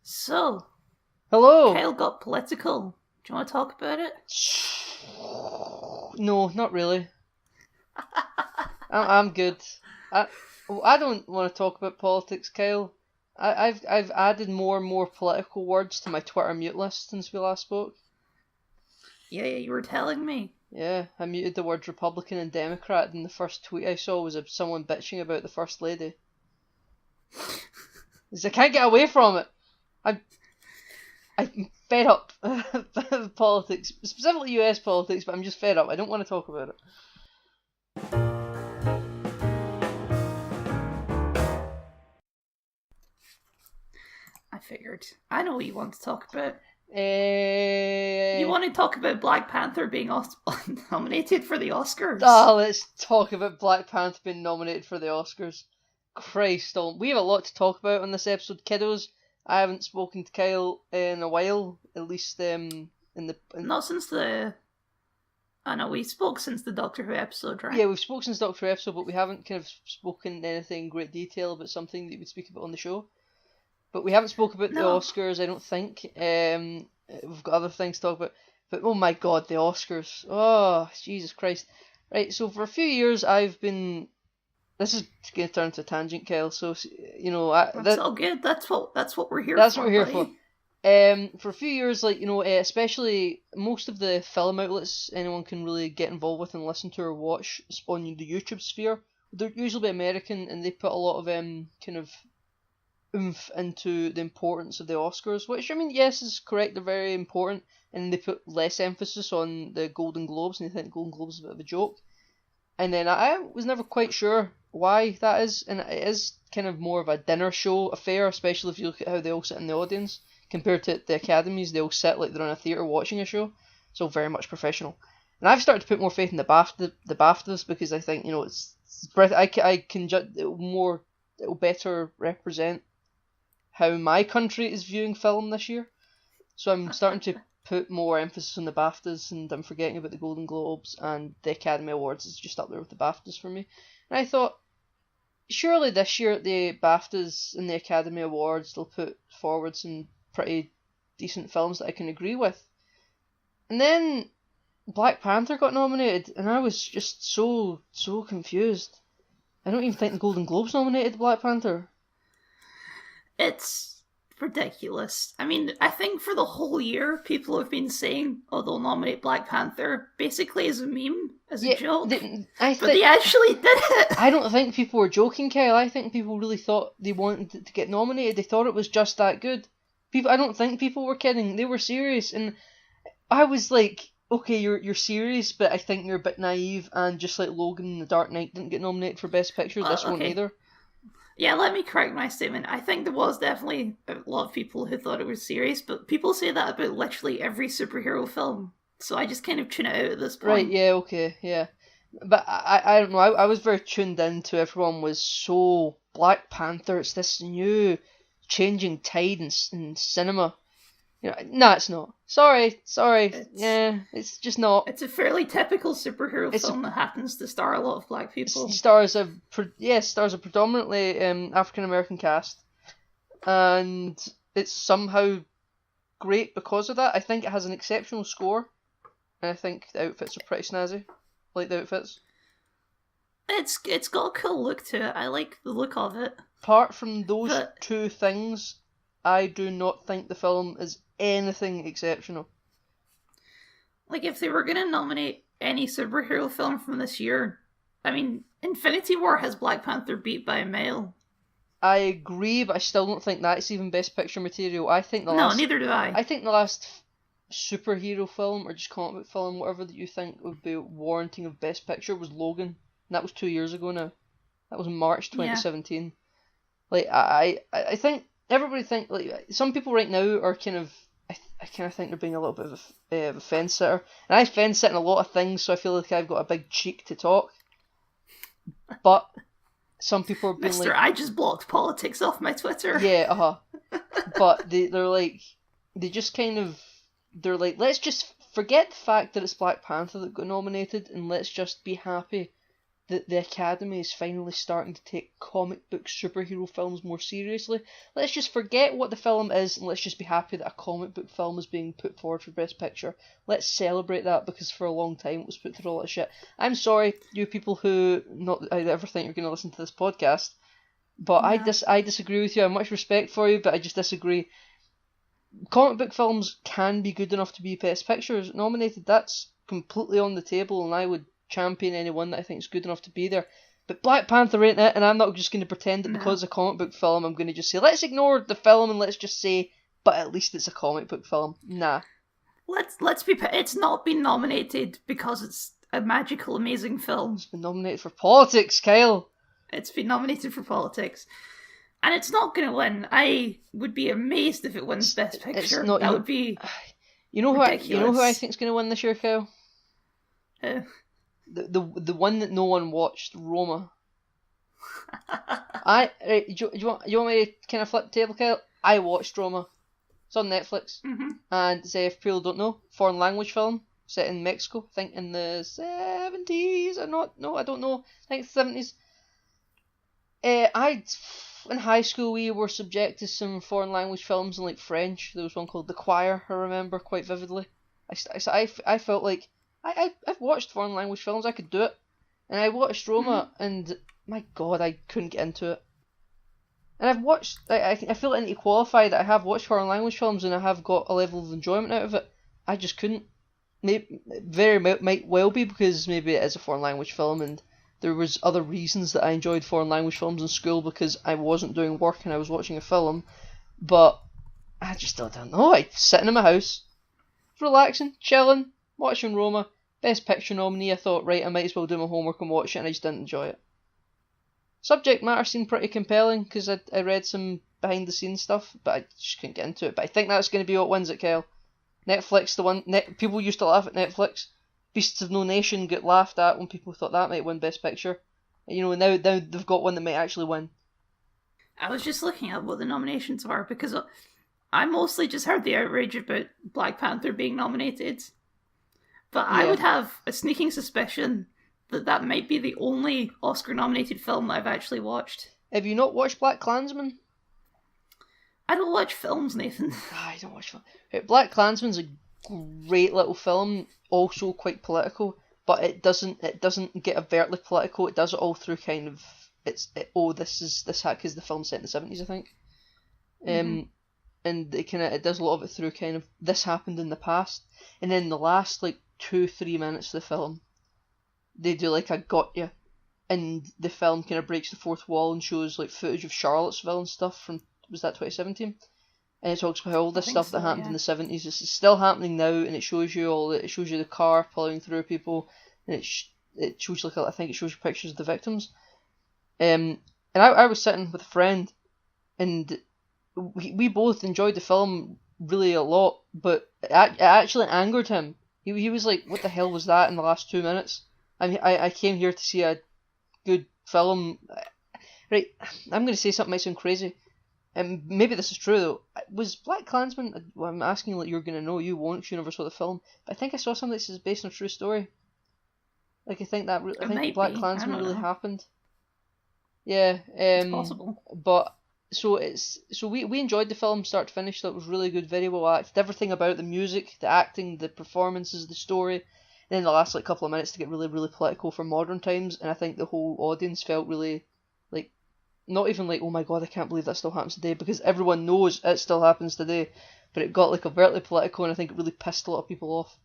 So, Hello. Kyle got political. Do you want to talk about it? No, not really. I'm good. I I don't want to talk about politics, Kyle. I've added more and more political words to my Twitter mute list since we last spoke. Yeah, you were telling me. Yeah, I muted the words Republican and Democrat, and the first tweet I saw was of someone bitching about the First Lady. I can't get away from it. I'm I'm fed up with politics, specifically US politics, but I'm just fed up. I don't want to talk about it. I figured. I know what you want to talk about. You Eh, want to talk about Black Panther being nominated for the Oscars? let's talk about Black Panther being nominated for the Oscars. Christ, we have a lot to talk about on this episode, kiddos. I haven't spoken to Kyle in a while, at least Not since the. I know, we spoke since the Doctor Who episode, right? Yeah, we've spoken since Doctor Who episode, but we haven't kind of spoken anything in great detail about something that you would speak about on the show. But we haven't spoken about the No. Oscars, I don't think. We've got other things to talk about. But oh my god, the Oscars. Oh, Jesus Christ. Right, so for a few years I've been. This is going to turn into a tangent, Kyle. So, That's all good. That's what we're here that's for. what we're here buddy. for. For a few years, especially most of the film outlets anyone can really get involved with and listen to or watch on the YouTube sphere, they're usually American, and they put a lot of kind of oomph into the importance of the Oscars, which, I mean, yes, is correct, they're very important, and they put less emphasis on the Golden Globes, and they think Golden Globes is a bit of a joke. And then I was never quite sure why that is, and it is kind of more of a dinner show affair, especially if you look at how they all sit in the audience, compared to the Academies, they all sit like they're in a theatre watching a show, so very much professional. And I've started to put more faith in the BAFTAs because I think I can it'll better represent how my country is viewing film this year. So I'm starting to put more emphasis on the BAFTAs, and I'm forgetting about the Golden Globes, and the Academy Awards is just up there with the BAFTAs for me. And I thought, surely this year at the BAFTAs and the Academy Awards they'll put forward some pretty decent films that I can agree with. And then Black Panther got nominated, and I was just so confused. I don't even think the Golden Globes nominated Black Panther. It's ridiculous. I mean, I think for the whole year, people have been saying, "Oh, they'll nominate Black Panther," basically as a meme, as a joke. But they actually did it. I don't think people were joking, Kyle. I think people really thought they wanted it to get nominated. They thought it was just that good. I don't think people were kidding. They were serious, and I was like, okay, you're serious, but I think you're a bit naive. And just like Logan and The Dark Knight didn't get nominated for Best Picture, this won't either. Yeah, let me correct my statement. I think there was definitely a lot of people who thought it was serious, but people say that about literally every superhero film. So I just kind of tune it out at this point. Right, yeah, okay, yeah. But I don't know, I was very tuned in to everyone was so Black Panther, it's this new changing tide in cinema. No, it's not. Sorry. It's just not. It's a fairly typical superhero film that happens to star a lot of black people. Stars a predominantly African American cast, and it's somehow great because of that. I think it has an exceptional score, and I think the outfits are pretty snazzy. I like the outfits. It's got a cool look to it. I like the look of it. Apart from those two things, I do not think the film is anything exceptional. Like, if they were going to nominate any superhero film from this year, I mean, Infinity War has Black Panther beat by a mile. I agree, but I still don't think that's even Best Picture material. Neither do I. I think the last superhero film, or just comic book film, whatever that you think would be warranting of Best Picture, was Logan. And that was 2 years ago now. That was March 2017. Yeah. I think everybody some people right now are kind of I kind of think they're being a little bit of a fence sitter, and I fence sit in a lot of things, so I feel like I've got a big cheek to talk. But some people are being I just blocked politics off my Twitter. Yeah, But they're like let's just forget the fact that it's Black Panther that got nominated, and let's just be happy the Academy is finally starting to take comic book superhero films more seriously. Let's just forget what the film is and let's just be happy that a comic book film is being put forward for Best Picture. Let's celebrate that, because for a long time it was put through a lot of shit. I'm sorry, you people who not I ever think you're going to listen to this podcast, but yeah. I disagree with you. I have much respect for you, but I just disagree. Comic book films can be good enough to be Best Pictures nominated. That's completely on the table, and I would champion anyone that I think is good enough to be there. But Black Panther ain't it, and I'm not just going to pretend that because it's a comic book film I'm going to just say, let's ignore the film and let's just say, but at least it's a comic book film. Nah. Let's be... It's not been nominated because it's a magical, amazing film. It's been nominated for politics, Kyle. It's been nominated for politics. And it's not going to win. I would be amazed if it wins Best Picture. That would be ridiculous. You know who I think is going to win this year, Kyle? Who? The one that no one watched, Roma. Do you want me to kind of flip the table, Kyle? I watched Roma. It's on Netflix. Mm-hmm. And if people don't know, foreign language film set in Mexico. I think in the 70s or not. No, I don't know. I think the 70s. In high school we were subject to some foreign language films in like French. There was one called The Choir, I remember quite vividly. I felt like I've watched foreign language films, I could do it. And I watched Roma, and my god, I couldn't get into it. And I've watched, I feel like I need to qualify that I have watched foreign language films and I have got a level of enjoyment out of it. I just couldn't. Might well be because maybe it is a foreign language film and there was other reasons that I enjoyed foreign language films in school because I wasn't doing work and I was watching a film. But I just don't know. I'm sitting in my house, relaxing, chilling, watching Roma. Best Picture nominee, I thought, right, I might as well do my homework and watch it, and I just didn't enjoy it. Subject matter seemed pretty compelling, because I read some behind the scenes stuff, but I just couldn't get into it. But I think that's going to be what wins it, Kyle. Netflix, people used to laugh at Netflix. Beasts of No Nation get laughed at when people thought that might win Best Picture. And, now they've got one that might actually win. I was just looking at what the nominations are, because I mostly just heard the outrage about Black Panther being nominated. But yeah. I would have a sneaking suspicion that might be the only Oscar-nominated film that I've actually watched. Have you not watched BlacKkKlansman? I don't watch films, Nathan. I don't watch films. BlacKkKlansman's a great little film, also quite political, but it doesn't get overtly political. It does it all through kind of this because the film's set in the 70s, I think. And it does a lot of it through kind of this happened in the past, and then the last 2-3 minutes of the film, they do a got ya, and the film kind of breaks the fourth wall and shows footage of Charlottesville and stuff from, was that 2017? And it talks about how all this stuff that happened in the 70s is still happening now, and it shows you the car plowing through people, and it shows I think it shows you pictures of the victims. And I was sitting with a friend, and we both enjoyed the film really a lot, but it actually angered him. He was like, what the hell was that in the last 2 minutes? I came here to see a good film. Right, I'm going to say something that might sound crazy. And maybe this is true though. Was BlacKkKlansman, I'm asking you're going to know, you won't, 'cause you never saw the film. But I think I saw something that says based on a true story. I think BlacKkKlansman really happened. Yeah. It's possible. But so we enjoyed the film start to finish. That was really good, very well acted. Everything about the music, the acting, the performances, the story. And then the last couple of minutes to get really, really political for modern times, and I think the whole audience felt really not even oh my god, I can't believe that still happens today, because everyone knows it still happens today, but it got overtly political, and I think it really pissed a lot of people off.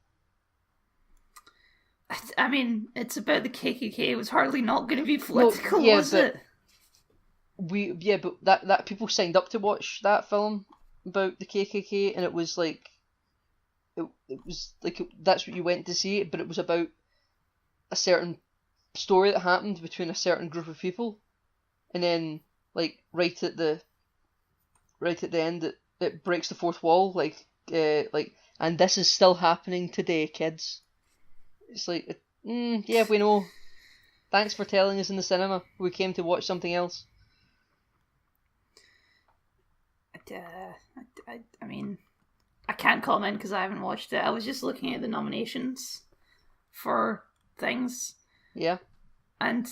I mean, it's about the KKK. It was hardly not going to be political, was it? But that people signed up to watch that film about the KKK, and it was that's what you went to see, but it was about a certain story that happened between a certain group of people, and then right at the end it breaks the fourth wall, and this is still happening today, kids. It's yeah, we know. Thanks for telling us in the cinema. We came to watch something else. I mean, I can't comment because I haven't watched it. I was just looking at the nominations for things. Yeah. And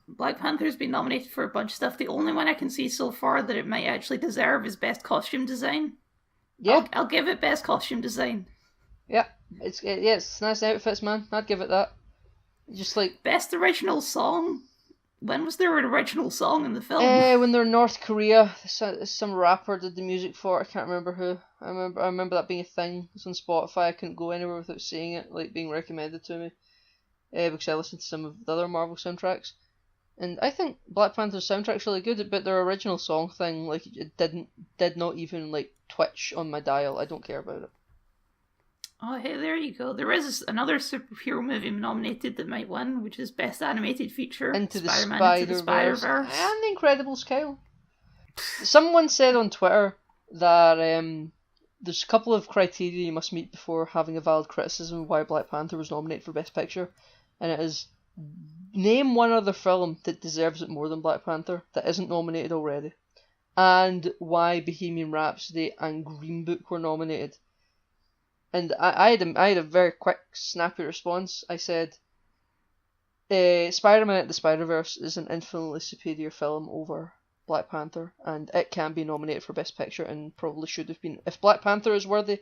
Black Panther's been nominated for a bunch of stuff. The only one I can see so far that it might actually deserve is Best Costume Design. Yeah. I'll give it Best Costume Design. Yeah. It's nice outfits, man. I'd give it that. Just like Best Original Song. When was there an original song in the film? when they're in North Korea, some rapper did the music for it. I can't remember who. I remember that being a thing. It's on Spotify. I couldn't go anywhere without seeing it, like being recommended to me. Because I listened to some of the other Marvel soundtracks. And I think Black Panther's soundtrack's really good, but their original song thing, like, it did not even like twitch on my dial. I don't care about it. Oh, hey, there you go. There is another superhero movie nominated that might win, which is Best Animated Feature. Into the Spider-Verse. And The Incredibles, Kyle. Someone said on Twitter that there's a couple of criteria you must meet before having a valid criticism of why Black Panther was nominated for Best Picture, and it is name one other film that deserves it more than Black Panther that isn't nominated already, and why Bohemian Rhapsody and Green Book were nominated. And I had a very quick, snappy response. I said, Spider-Man Into the Spider-Verse is an infinitely superior film over Black Panther, and it can be nominated for Best Picture and probably should have been. If Black Panther is worthy,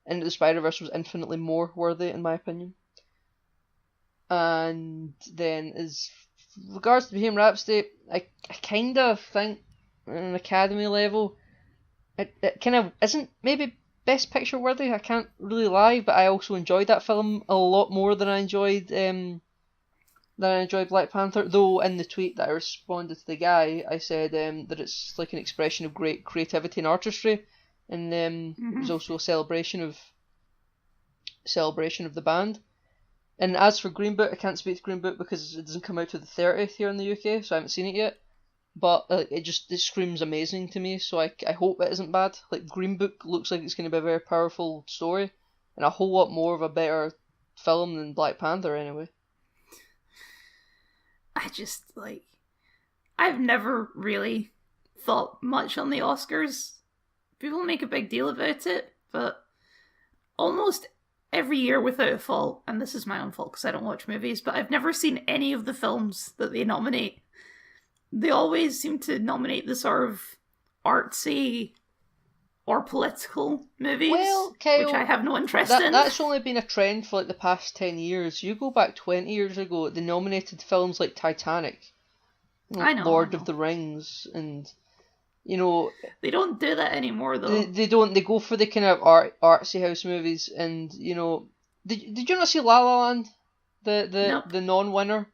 Into the Spider-Verse was infinitely more worthy, in my opinion. And then, as regards to Bohemian Rhapsody, I kind of think, on an Academy level, it kind of isn't maybe Best Picture worthy. I can't really lie, but I also enjoyed that film a lot more than I enjoyed Black Panther. Though in the tweet that I responded to the guy, I said that it's like an expression of great creativity and artistry, and it was also a celebration of the band. And as for Green Book, I can't speak to Green Book because it doesn't come out to the 30th here in the UK, so I haven't seen it yet. But it screams amazing to me, so I hope it isn't bad. Like, Green Book looks like it's going to be a very powerful story, and a whole lot more of a better film than Black Panther, anyway. I've never really thought much on the Oscars. People make a big deal about it, but almost every year without fault, and this is my own fault because I don't watch movies, but I've never seen any of the films that they nominate. They always seem to nominate the sort of artsy or political movies, well, Kyle, which I have no interest in. That's only been a trend for like the past 10 years. You go back 20 years ago, they nominated films like Titanic, Lord of the Rings, and, you know... They don't do that anymore, though. They don't. They go for the kind of artsy house movies, and, you know... Did you not see La La Land? Nope. The non-winner?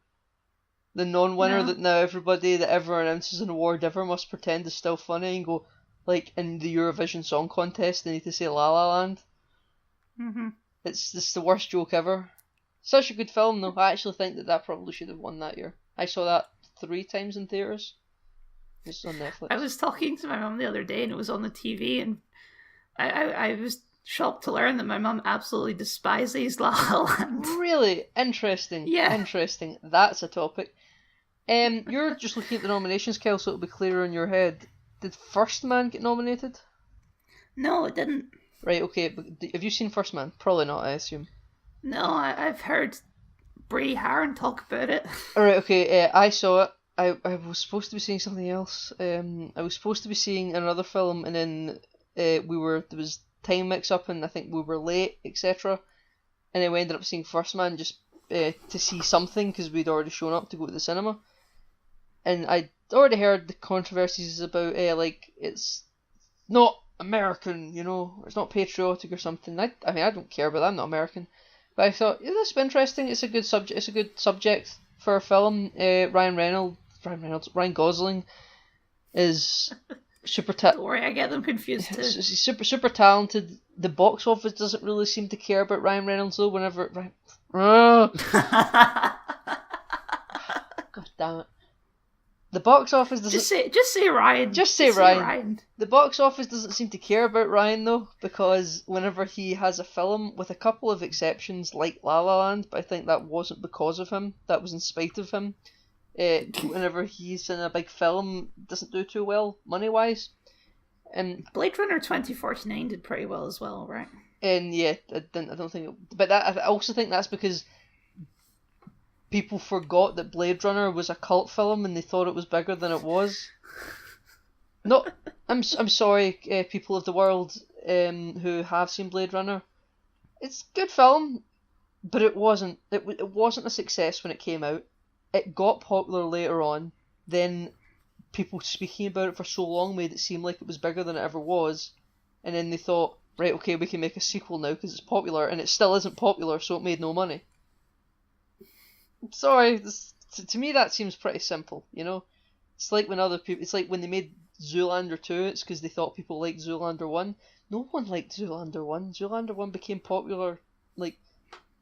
The non-winner No. that now everybody that ever announces an award ever must pretend is still funny and go, like, in the Eurovision Song Contest, they need to say La La Land. Mm-hmm. It's the worst joke ever. Such a good film, though. I actually think that probably should have won that year. I saw that 3 times in theatres. It's on Netflix. I was talking to my mum the other day, and it was on the TV, and I was shocked to learn that my mum absolutely despises La La Land. Really? Interesting. Yeah. Interesting. That's a topic. You're just looking at the nominations, Kel, so it'll be clearer in your head. Did First Man get nominated? No, it didn't. Right, okay, but have you seen First Man? Probably not, I assume. No, I've heard Brie Harron talk about it. Alright, okay, I saw it. I was supposed to be seeing something else. I was supposed to be seeing another film, and then there was time mix up, and I think we were late, etc. And then we ended up seeing First Man just to see something, because we'd already shown up to go to the cinema. And I'd already heard the controversies about, like, it's not American, you know, it's not patriotic or something. I mean, I don't care about that, I'm not American. But I thought, yeah, this would be interesting, it's a good subject for a film. Ryan Gosling is super Don't worry, I get them confused too. He's super talented. The box office doesn't really seem to care about Ryan Reynolds, though, God damn it. The box office doesn't... Just say Ryan. Just say Ryan. The box office doesn't seem to care about Ryan, though, because whenever he has a film, with a couple of exceptions, like La La Land, but I think that wasn't because of him, that was in spite of him, whenever he's in a big film, it doesn't do too well, money-wise. Blade Runner 2049 did pretty well as well, right? And yeah, I don't think... But I also think that's because people forgot that Blade Runner was a cult film and they thought it was bigger than it was. No, I'm sorry, people of the world who have seen Blade Runner. It's a good film, but it wasn't a success when it came out. It got popular later on. Then people speaking about it for so long made it seem like it was bigger than it ever was, and then they thought, right, okay, we can make a sequel now because it's popular, and it still isn't popular, so it made no money. Sorry, to me that seems pretty simple, you know? It's like when other people, it's like when they made Zoolander 2, it's because they thought people liked Zoolander 1. No one liked Zoolander 1. Zoolander 1 became popular, like,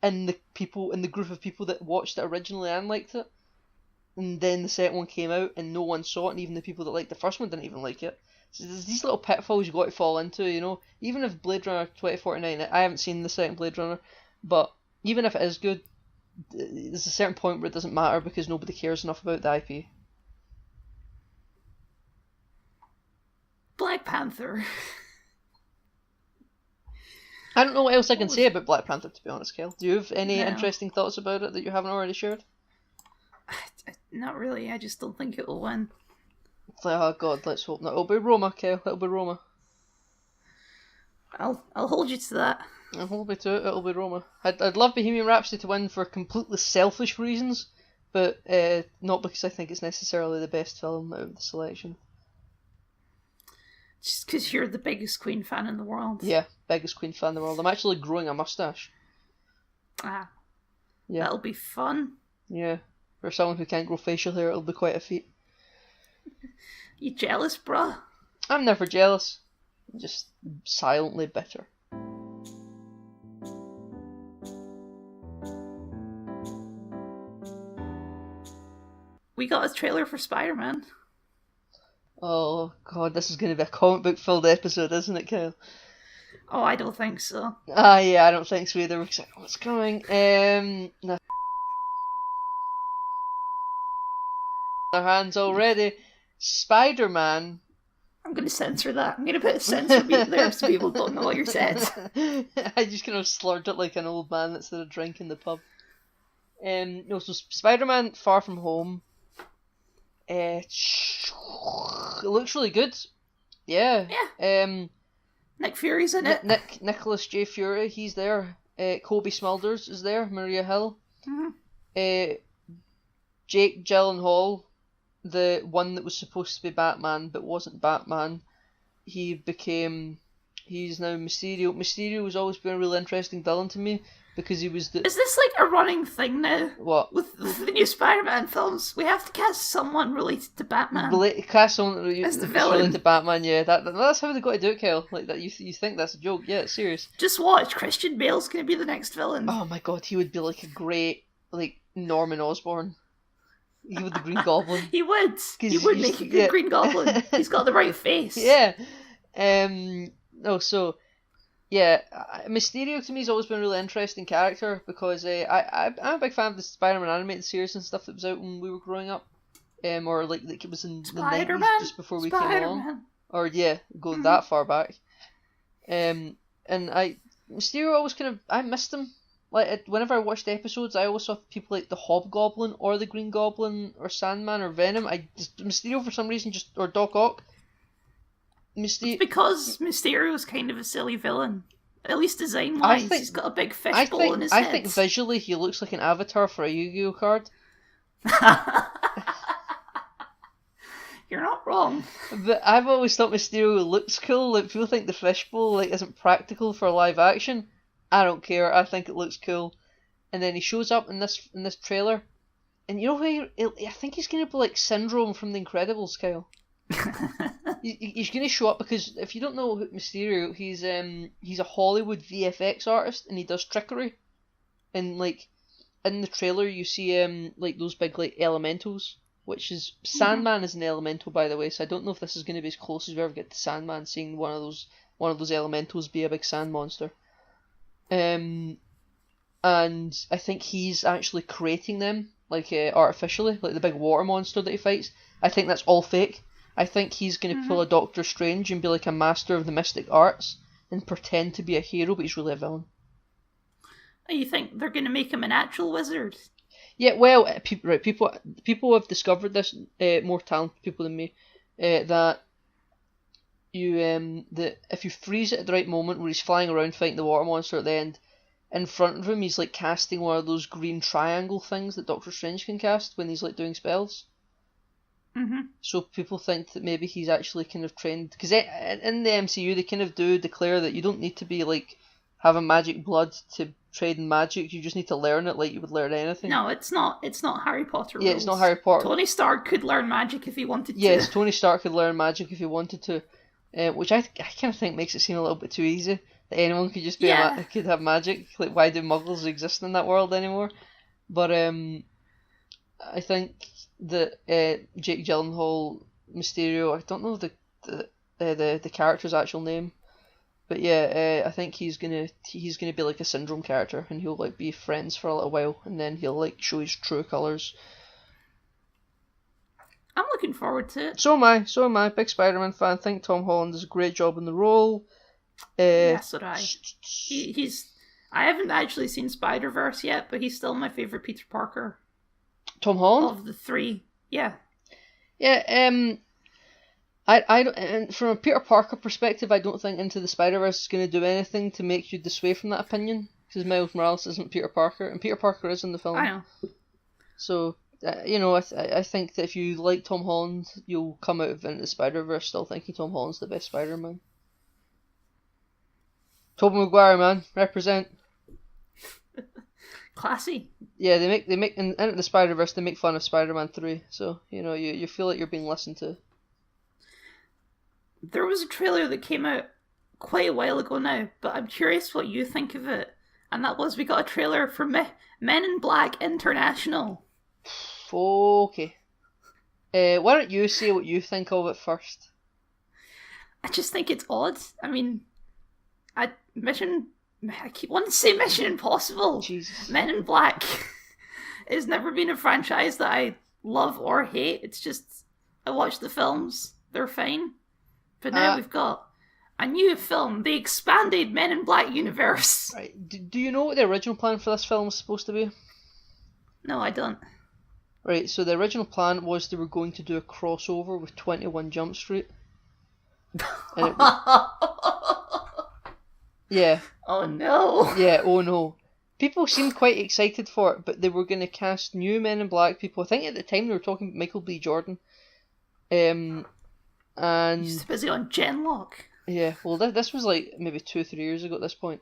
in the group of people that watched it originally and liked it. And then the second one came out and no one saw it, and even the people that liked the first one didn't even like it. So there's these little pitfalls you've got to fall into, you know? Even if Blade Runner 2049, I haven't seen the second Blade Runner, but even if it is good, there's a certain point where it doesn't matter because nobody cares enough about the IP. Black Panther. I don't know what else I can say about Black Panther, to be honest, Kel. Do you have any No. interesting thoughts about it that you haven't already shared? Not really, I just don't think it will win. It's like, oh god, let's hope not. It'll be Roma, Kel. It'll be Roma. I'll hold you to that. I'll hold me to it. It'll be Roma. I'd love Bohemian Rhapsody to win for completely selfish reasons, but not because I think it's necessarily the best film out of the selection. Just because you're the biggest Queen fan in the world. Yeah, biggest Queen fan in the world. I'm actually growing a mustache. Ah. Yeah. That'll be fun. Yeah. For someone who can't grow facial hair, it'll be quite a feat. You jealous, bruh? I'm never jealous. I'm just silently bitter. We got a trailer for Spider-Man. Oh god, this is going to be a comic book filled episode, isn't it, Kyle? Oh, I don't think so. Yeah, I don't think so either. Because what's coming? No. Our hands already. Spider-Man. I'm going to censor that. I'm going to put a censor beep there so people don't know what you said. I just kind of slurred it like an old man that's had a drink in the pub. No, so Spider-Man Far From Home. It looks really good. Yeah. Yeah. Nick Fury's in it. Nicholas J. Fury, he's there. Kobe Smulders is there. Maria Hill. Mm-hmm. Jake Gyllenhaal, the one that was supposed to be Batman but wasn't Batman, he's now Mysterio. Mysterio has always been a really interesting villain to me because he was the... Is this like a running thing now? What? With the new Spider-Man films, we have to cast someone related to Batman. Cast someone as the villain. related to Batman, yeah. That's how they got to do it, Kyle. Like that, you think that's a joke? Yeah, it's serious. Just watch. Christian Bale's going to be the next villain. Oh my god, he would be like a great Norman Osborn. He would the Green Goblin. He would. He would make a good Green Goblin. He's got the right face. Yeah. Yeah, Mysterio to me has always been a really interesting character because I'm a big fan of the Spider-Man animated series and stuff that was out when we were growing up, or like it was in the 90s just before we came along, or go that far back. And Mysterio always I missed him. Like whenever I watched episodes, I always saw people like the Hobgoblin or the Green Goblin or Sandman or Venom. Mysterio for some reason or Doc Ock. It's because Mysterio's kind of a silly villain. At least design-wise, he's got a big fishbowl in his head. I think visually he looks like an avatar for a Yu-Gi-Oh card. You're not wrong. But I've always thought Mysterio looks cool. Like people think the fishbowl isn't practical for live action. I don't care. I think it looks cool. And then he shows up in this trailer, and you know who I think he's gonna be like Syndrome from The Incredibles, Kyle. He's going to show up because if you don't know Mysterio, he's a Hollywood VFX artist and he does trickery. And like in the trailer, you see like those big like elementals, which is Sandman is an elemental, by the way. So I don't know if this is going to be as close as we ever get to Sandman, seeing one of those elementals be a big sand monster. And I think he's actually creating them artificially, like the big water monster that he fights. I think that's all fake. I think he's going to pull a Doctor Strange and be like a master of the mystic arts and pretend to be a hero, but he's really a villain. You think they're going to make him an actual wizard? Yeah, well, people have discovered this, more talented people than me, that that if you freeze it at the right moment where he's flying around fighting the water monster at the end, in front of him he's like casting one of those green triangle things that Doctor Strange can cast when he's like doing spells. Mm-hmm. So people think that maybe he's actually kind of trained, because in the MCU they kind of do declare that you don't need to be like having magic blood to trade magic. You just need to learn it like you would learn anything. No, it's not. It's not Harry Potter Yeah, rules. it's not Harry Potter. Tony Stark could learn magic if he wanted to. Yes, Tony Stark could learn magic if he wanted to, which I kind of think makes it seem a little bit too easy that anyone could just be could have magic. Like, why do Muggles exist in that world anymore? But I think that Jake Gyllenhaal, Mysterio, I don't know the character's actual name, but yeah, I think he's gonna be like a Syndrome character, and he'll like be friends for a little while, and then he'll like show his true colours. I'm looking forward to it. So am I. Big Spider-Man fan. Think Tom Holland does a great job in the role. Yes, so do I. He's. I haven't actually seen Spider-Verse yet, but he's still my favourite Peter Parker. Tom Holland? Of the three, yeah. Yeah, and from a Peter Parker perspective, I don't think Into the Spider-Verse is going to do anything to make you dissuade from that opinion, because Miles Morales isn't Peter Parker, and Peter Parker is in the film. I know. So, I think that if you like Tom Holland, you'll come out of Into the Spider-Verse still thinking Tom Holland's the best Spider-Man. Tobey Maguire, man, represent. Classy. Yeah, they make in Into the Spider-Verse they make fun of Spider-Man 3, so you feel like you're being listened to. There was a trailer that came out quite a while ago now, but I'm curious what you think of it. And that was, we got a trailer for Men in Black International. Okay. Why don't you say what you think of it first? I just think it's odd. I mean, I keep wanting to say Mission Impossible. Jesus. Men in Black has never been a franchise that I love or hate. It's just, I watch the films, they're fine. But now we've got a new film, the expanded Men in Black universe. Right. Do you know what the original plan for this film was supposed to be? No, I don't. Right, so the original plan was they were going to do a crossover with 21 Jump Street. And yeah. Oh no. Yeah, oh no. People seemed quite excited for it, but they were going to cast new Men in Black people. I think at the time they were talking about Michael B. Jordan. And he's too busy on Genlock. Yeah, well, this was like maybe 2-3 years ago at this point,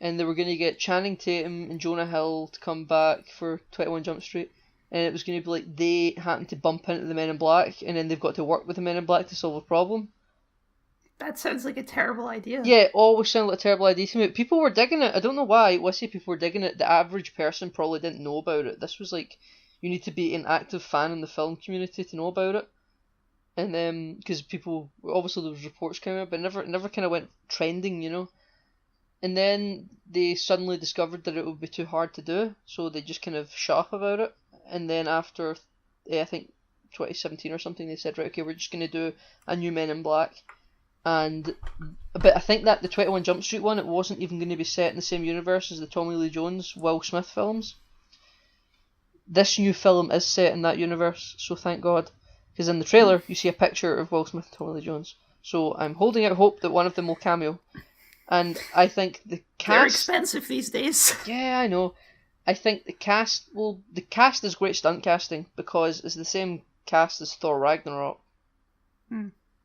and they were going to get Channing Tatum and Jonah Hill to come back for 21 Jump Street, and it was going to be like they happened to bump into the Men in Black, and then they've got to work with the Men in Black to solve a problem. That sounds like a terrible idea. Yeah, it always sounded like a terrible idea to me. People were digging it. I don't know why. I say people were digging it. The average person probably didn't know about it. This was like, you need to be an active fan in the film community to know about it. And because people, obviously there was reports coming out, but never kind of went trending, you know. And then they suddenly discovered that it would be too hard to do, so they just kind of shut up about it. And then after, I think 2017 or something, they said, right, okay, we're just going to do a new Men in Black. But I think that the 21 Jump Street one, it wasn't even going to be set in the same universe as the Tommy Lee Jones, Will Smith films. This new film is set in that universe, so thank God. Because in the trailer, you see a picture of Will Smith and Tommy Lee Jones. So I'm holding out hope that one of them will cameo. And I think the cast... They're expensive these days. Yeah, I know. I think the cast is great stunt casting, because it's the same cast as Thor Ragnarok.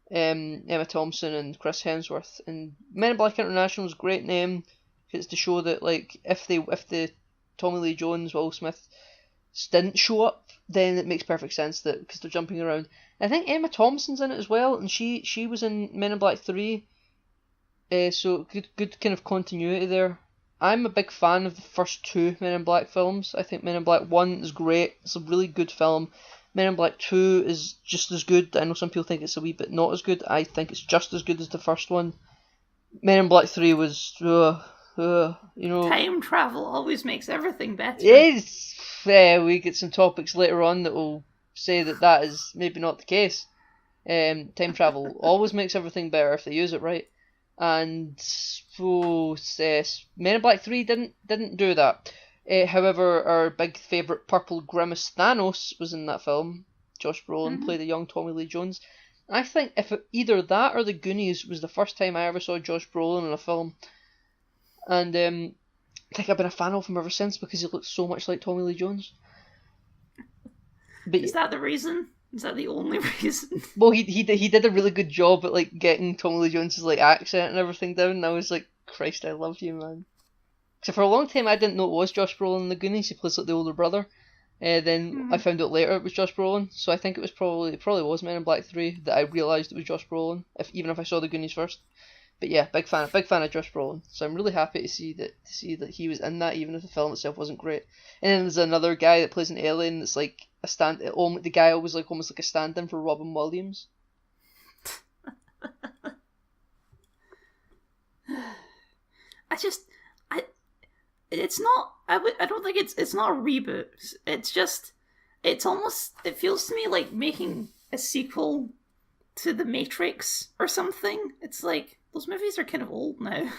Emma Thompson and Chris Hemsworth. And Men in Black International is a great name. It's to show that, like, if the Tommy Lee Jones, Will Smith didn't show up, then it makes perfect sense that because they're jumping around. I think Emma Thompson's in it as well, and she was in Men in Black 3. So good kind of continuity there. I'm a big fan of the first two Men in Black films. I think Men in Black 1 is great. It's a really good film. Men in Black 2 is just as good. I know some people think it's a wee bit not as good. I think it's just as good as the first one. Men in Black 3 was, Time travel always makes everything better. Yes! We get some topics later on that will say that is maybe not the case. Time travel always makes everything better if they use it right. And Men in Black 3 didn't do that. However, our big favourite purple grimace Thanos was in that film. Josh Brolin played a young Tommy Lee Jones. I think either that or The Goonies was the first time I ever saw Josh Brolin in a film. And I think I've been a fan of him ever since because he looks so much like Tommy Lee Jones. But, is that the reason? Is that the only reason? Well, he did a really good job at like getting Tommy Lee Jones's like accent and everything down. And I was like, Christ, I love you, man. So for a long time, I didn't know it was Josh Brolin in The Goonies. He plays like the older brother. Then I found out later it was Josh Brolin. So I think it probably was Men in Black 3 that I realised it was Josh Brolin. Even if I saw The Goonies first. But yeah, big fan of Josh Brolin. So I'm really happy to see that he was in that, even if the film itself wasn't great. And then there's another guy that plays an alien that's like the guy always like almost like a stand-in for Robin Williams. I don't think it's not a reboot. It's just, it feels to me like making a sequel to The Matrix or something. It's like, those movies are kind of old now.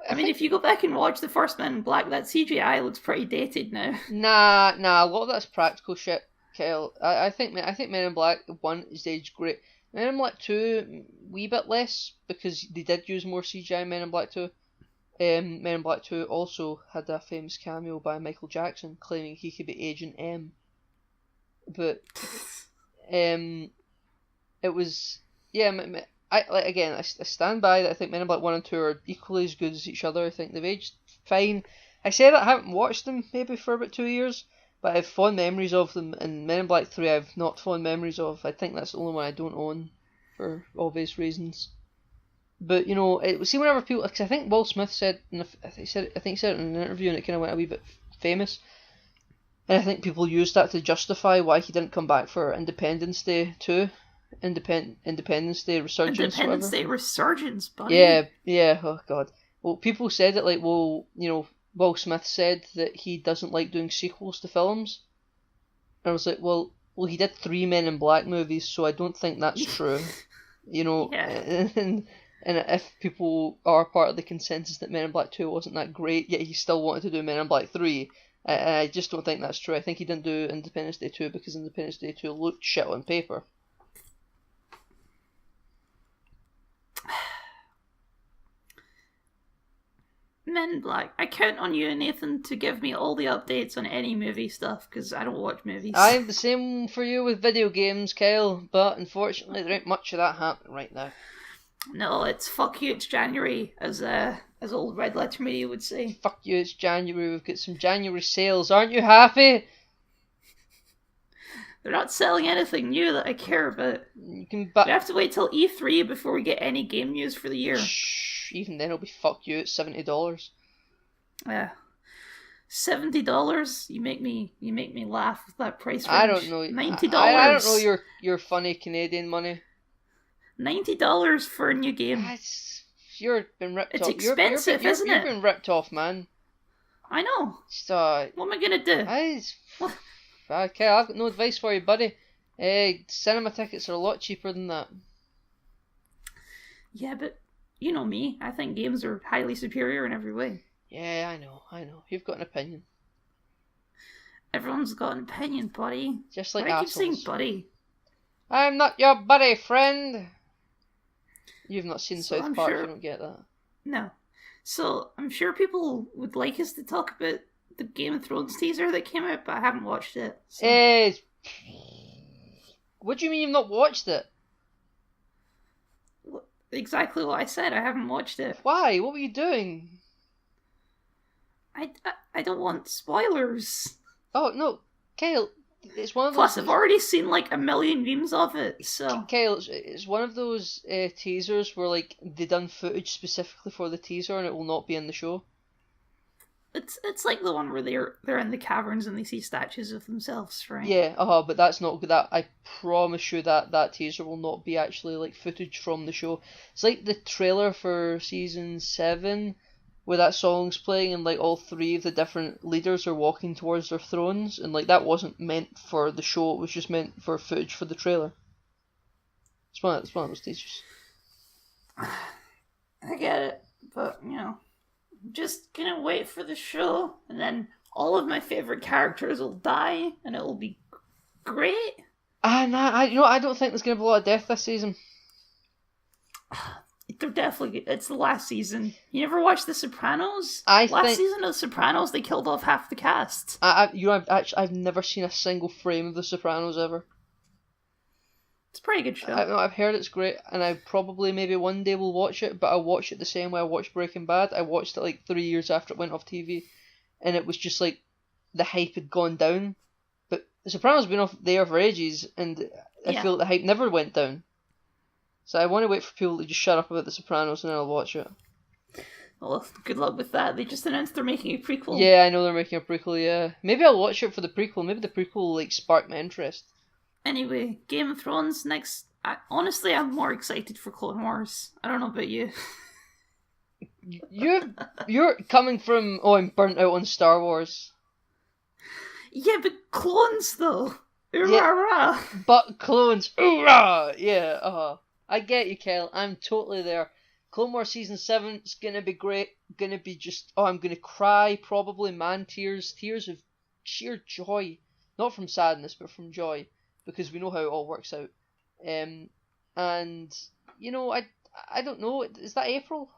I mean, if you go back and watch the first Men in Black, that CGI looks pretty dated now. Nah, a lot of that's practical shit, Kyle. I think Men in Black 1 is aged great. Men in Black 2, wee bit less, because they did use more CGI in Men in Black 2. Men in Black 2 also had a famous cameo by Michael Jackson claiming he could be Agent M. But it was, yeah, I stand by that. I think Men in Black 1 and 2 are equally as good as each other. I think they've aged fine. I said I haven't watched them maybe for about 2 years, but I have fond memories of them, and Men in Black 3 I have not fond memories of. I think that's the only one I don't own for obvious reasons. But you know, see whenever people, because I think Will Smith said, I think he said it in an interview, and it kind of went a wee bit famous. And I think people used that to justify why he didn't come back for Independence Day 2, Independence Day Resurgence. Independence Day Resurgence, buddy. Yeah. Oh god. Well, people said it like, well, you know, Will Smith said that he doesn't like doing sequels to films. And I was like, well, he did 3 Men in Black movies, so I don't think that's true. You know, yeah. And if people are part of the consensus that Men in Black 2 wasn't that great, yet he still wanted to do Men in Black 3, I just don't think that's true. I think he didn't do Independence Day 2 because Independence Day 2 looked shit on paper. Men in Black. I count on you, Nathan, to give me all the updates on any movie stuff, because I don't watch movies. I'm the same for you with video games, Kyle, but unfortunately there ain't much of that happening right now. No, it's fuck you, it's January, as old Red Letter Media would say. Fuck you, it's January, we've got some January sales, aren't you happy? They're not selling anything new that I care about. You can we have to wait till E3 before we get any game news for the year. Shh, even then it'll be fuck you, it's $70. Yeah. $70? You make me laugh with that price range. I don't know. $90. I don't know your funny Canadian money. $90 for a new game. You've been ripped off. It's expensive, isn't it? You've been ripped off, man. I know. So, what am I gonna do? Okay, I've got no advice for you, buddy. Cinema tickets are a lot cheaper than that. Yeah, but you know me. I think games are highly superior in every way. Yeah, I know. You've got an opinion. Everyone's got an opinion, buddy. Just like assholes. I keep saying buddy. I'm not your buddy, friend. You've not seen So South Park, you don't get that. No. So, I'm sure people would like us to talk about the Game of Thrones teaser that came out, but I haven't watched it. So. What do you mean you've not watched it? Exactly what I said, I haven't watched it. Why? What were you doing? I don't want spoilers. Oh, no. Kyle, it's one of those... Plus, I've already seen like a million memes of it, so... Kyle, it's one of those teasers where like they done footage specifically for the teaser and it will not be in the show. It's like the one where they're in the caverns and they see statues of themselves, right? Yeah, but that's not that. I promise you that teaser will not be actually like footage from the show. It's like the trailer for season 7, where that song's playing and like all 3 of the different leaders are walking towards their thrones, and like that wasn't meant for the show. It was just meant for footage for the trailer. It's one of those teasers. I get it, but you know. just gonna wait for the show, and then all of my favorite characters will die, and it will be great. I don't think there's gonna be a lot of death this season. They're definitely. It's the last season. You never watched The Sopranos? Last season of The Sopranos, they killed off half the cast. I've never seen a single frame of The Sopranos ever. It's a pretty good show. I've heard it's great, and I probably maybe one day will watch it. But I watch it the same way I watched Breaking Bad. I watched it like 3 years after it went off TV, and it was just like the hype had gone down. But The Sopranos has been off there for ages, and I feel like the hype never went down. So I want to wait for people to just shut up about The Sopranos, and then I'll watch it. Well, good luck with that. They just announced they're making a prequel. Yeah, I know they're making a prequel, yeah. Maybe I'll watch it for the prequel. Maybe the prequel will, like, spark my interest. Anyway, Game of Thrones next. Honestly, I'm more excited for Clone Wars. I don't know about you. You're coming from, I'm burnt out on Star Wars. Yeah, but clones, though. Yeah, but clones. Hoorah! Yeah, I get you, Kel. I'm totally there. Clone Wars Season 7 is going to be great. Going to be just... I'm going to cry, probably, man. Tears of sheer joy. Not from sadness, but from joy. Because we know how it all works out. And, you know, I don't know. Is that April?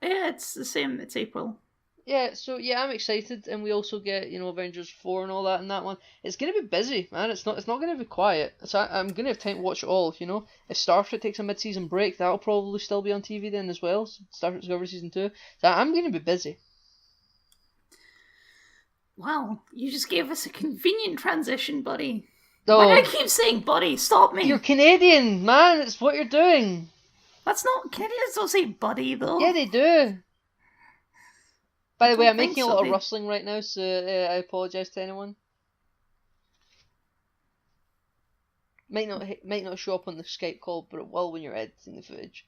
Yeah, it's the same. It's April. Yeah, so, yeah, I'm excited. And we also get, you know, Avengers 4 and all that in that one. It's going to be busy, man. It's not going to be quiet. So I'm going to have time to watch it all, you know. If Star Trek takes a mid-season break, that'll probably still be on TV then as well. Star Trek Discovery Season 2. So I'm going to be busy. Wow, you just gave us a convenient transition, buddy. Oh, Why do I keep saying buddy? Stop me. You're Canadian, man. It's what you're doing. That's not... Canadians don't say buddy, though. Yeah, they do. By the way, I'm making a lot of rustling right now, so I apologise to anyone. Might not show up on the Skype call, but it will when you're editing the footage.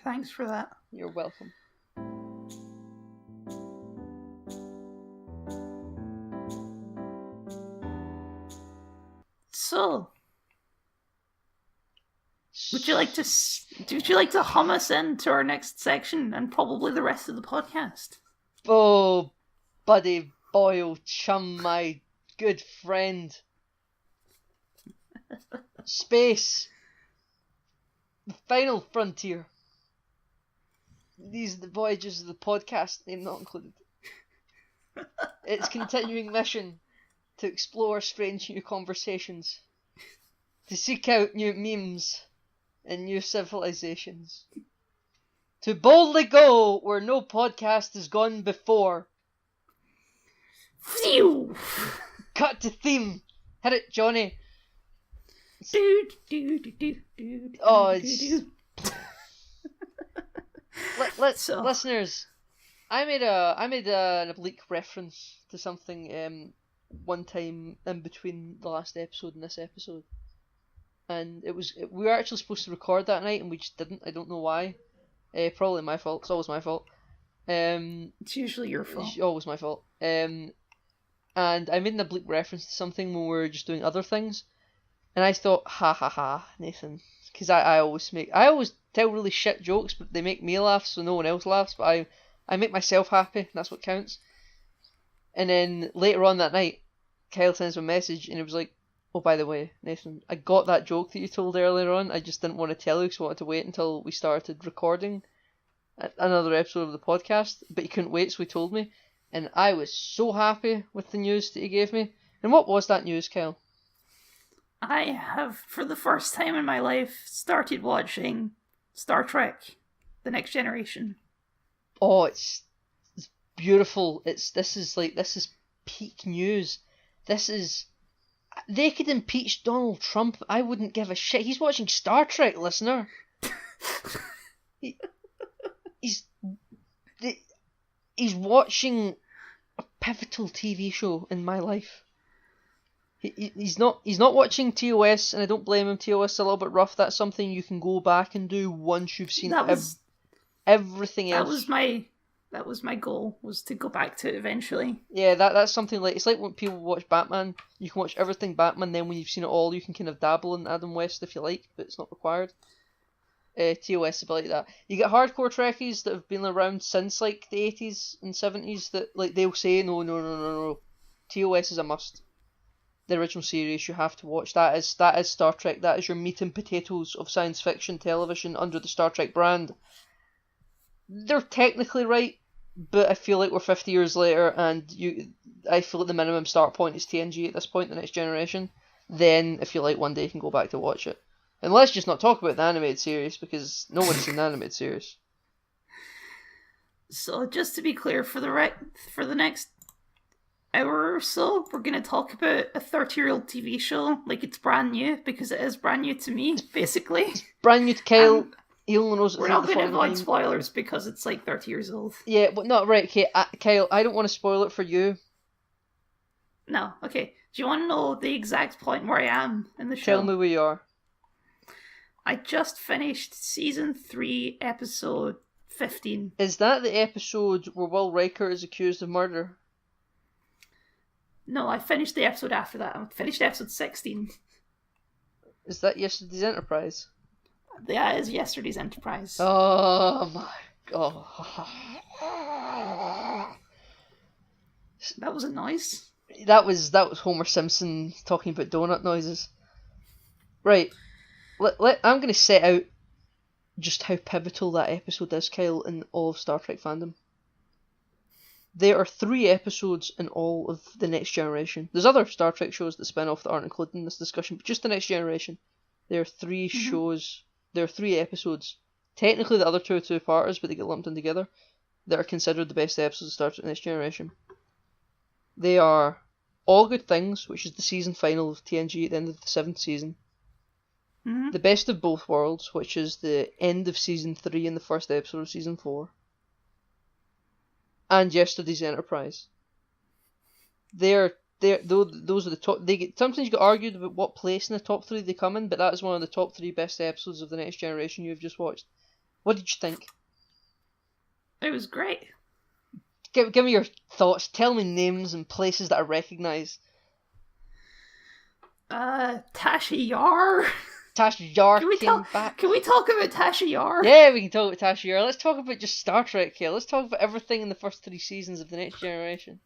Thanks for that. You're welcome. So, would you like to hum us into our next section and probably the rest of the podcast? Oh, buddy, boy, old chum, my good friend. Space. The final frontier. These are the voyages of the podcast, name not included. Its continuing mission to explore strange new conversations, to seek out new memes and new civilizations, to boldly go where no podcast has gone before. Phew! Cut to theme. Hit it, Johnny. Oh, it's... Listeners, I made an oblique reference to something one time in between the last episode and this episode, and we were actually supposed to record that night and we just didn't. I don't know why. Probably my fault. It's always my fault. It's usually your fault. It's always my fault. And I made an oblique reference to something when we were just doing other things, and I thought, ha ha ha, Nathan, because I always tell really shit jokes, but they make me laugh, so no one else laughs. But I make myself happy. That's what counts. And then later on that night, Kyle sends me a message, and it was like, "Oh, by the way, Nathan, I got that joke that you told earlier on. I just didn't want to tell you because I wanted to wait until we started recording another episode of the podcast. But you couldn't wait, so he told me, and I was so happy with the news that he gave me. And what was that news, Kyle? I have, for the first time in my life, started watching Star Trek: The Next Generation. Oh, it's beautiful. This is peak news. They could impeach Donald Trump. I wouldn't give a shit. He's watching Star Trek, listener. He's watching a pivotal TV show in my life. He's not watching TOS, and I don't blame him. TOS is a little bit rough. That's something you can go back and do once you've seen everything else. That was my goal, was to go back to it eventually. Yeah, that's something like... It's like when people watch Batman. You can watch everything Batman, then when you've seen it all, you can kind of dabble in Adam West if you like, but it's not required. TOS ability that. You get hardcore Trekkies that have been around since like the 80s and 70s that like they'll say no. TOS is a must. The original series you have to watch. That is Star Trek. That is your meat and potatoes of science fiction television under the Star Trek brand. They're technically right, but I feel like we're 50 years later, and I feel like the minimum start point is TNG at this point, the next generation. Then I feel like one day you can go back to watch it. And let's just not talk about the animated series, because no one's seen the animated series. So just to be clear, for the next hour or so, we're going to talk about a 30-year-old TV show like it's brand new, because it is brand new to me, basically. It's brand new to Kyle. He only knows we're not going to avoid spoilers because it's like 30 years old. Yeah, but not right. Okay, Kyle, I don't want to spoil it for you. No, okay. Do you want to know the exact point where I am in the show? Tell me where you are. I just finished season 3, episode 15. Is that the episode where Will Riker is accused of murder? No, I finished the episode after that. I finished episode 16. Is that Yesterday's Enterprise? Yeah, it is Yesterday's Enterprise. Oh my god. That was a noise. That was Homer Simpson talking about donut noises. Right. I'm going to set out just how pivotal that episode is, Kyle, in all of Star Trek fandom. There are 3 episodes in all of The Next Generation. There's other Star Trek shows that spin off that aren't included in this discussion, but just The Next Generation. There are 3 shows, there are 3 episodes. Technically the other 2 are 2-parters, but they get lumped in together, that are considered the best episodes of Star Trek The Next Generation. They are All Good Things, which is the season final of TNG at the end of the 7th season. The Best of Both Worlds, which is the end of season 3 and the first episode of season 4. And Yesterday's Enterprise. Those are the top. Sometimes you get argued about what place in the top 3 they come in, but that is one of the top 3 best episodes of The Next Generation you've just watched. What did you think? It was great. Give me your thoughts. Tell me names and places that I recognise. Tasha Yar. Tasha Yar came back. Can we talk about Tasha Yar? Yeah, we can talk about Tasha Yar. Let's talk about just Star Trek here. Let's talk about everything in the first 3 seasons of The Next Generation.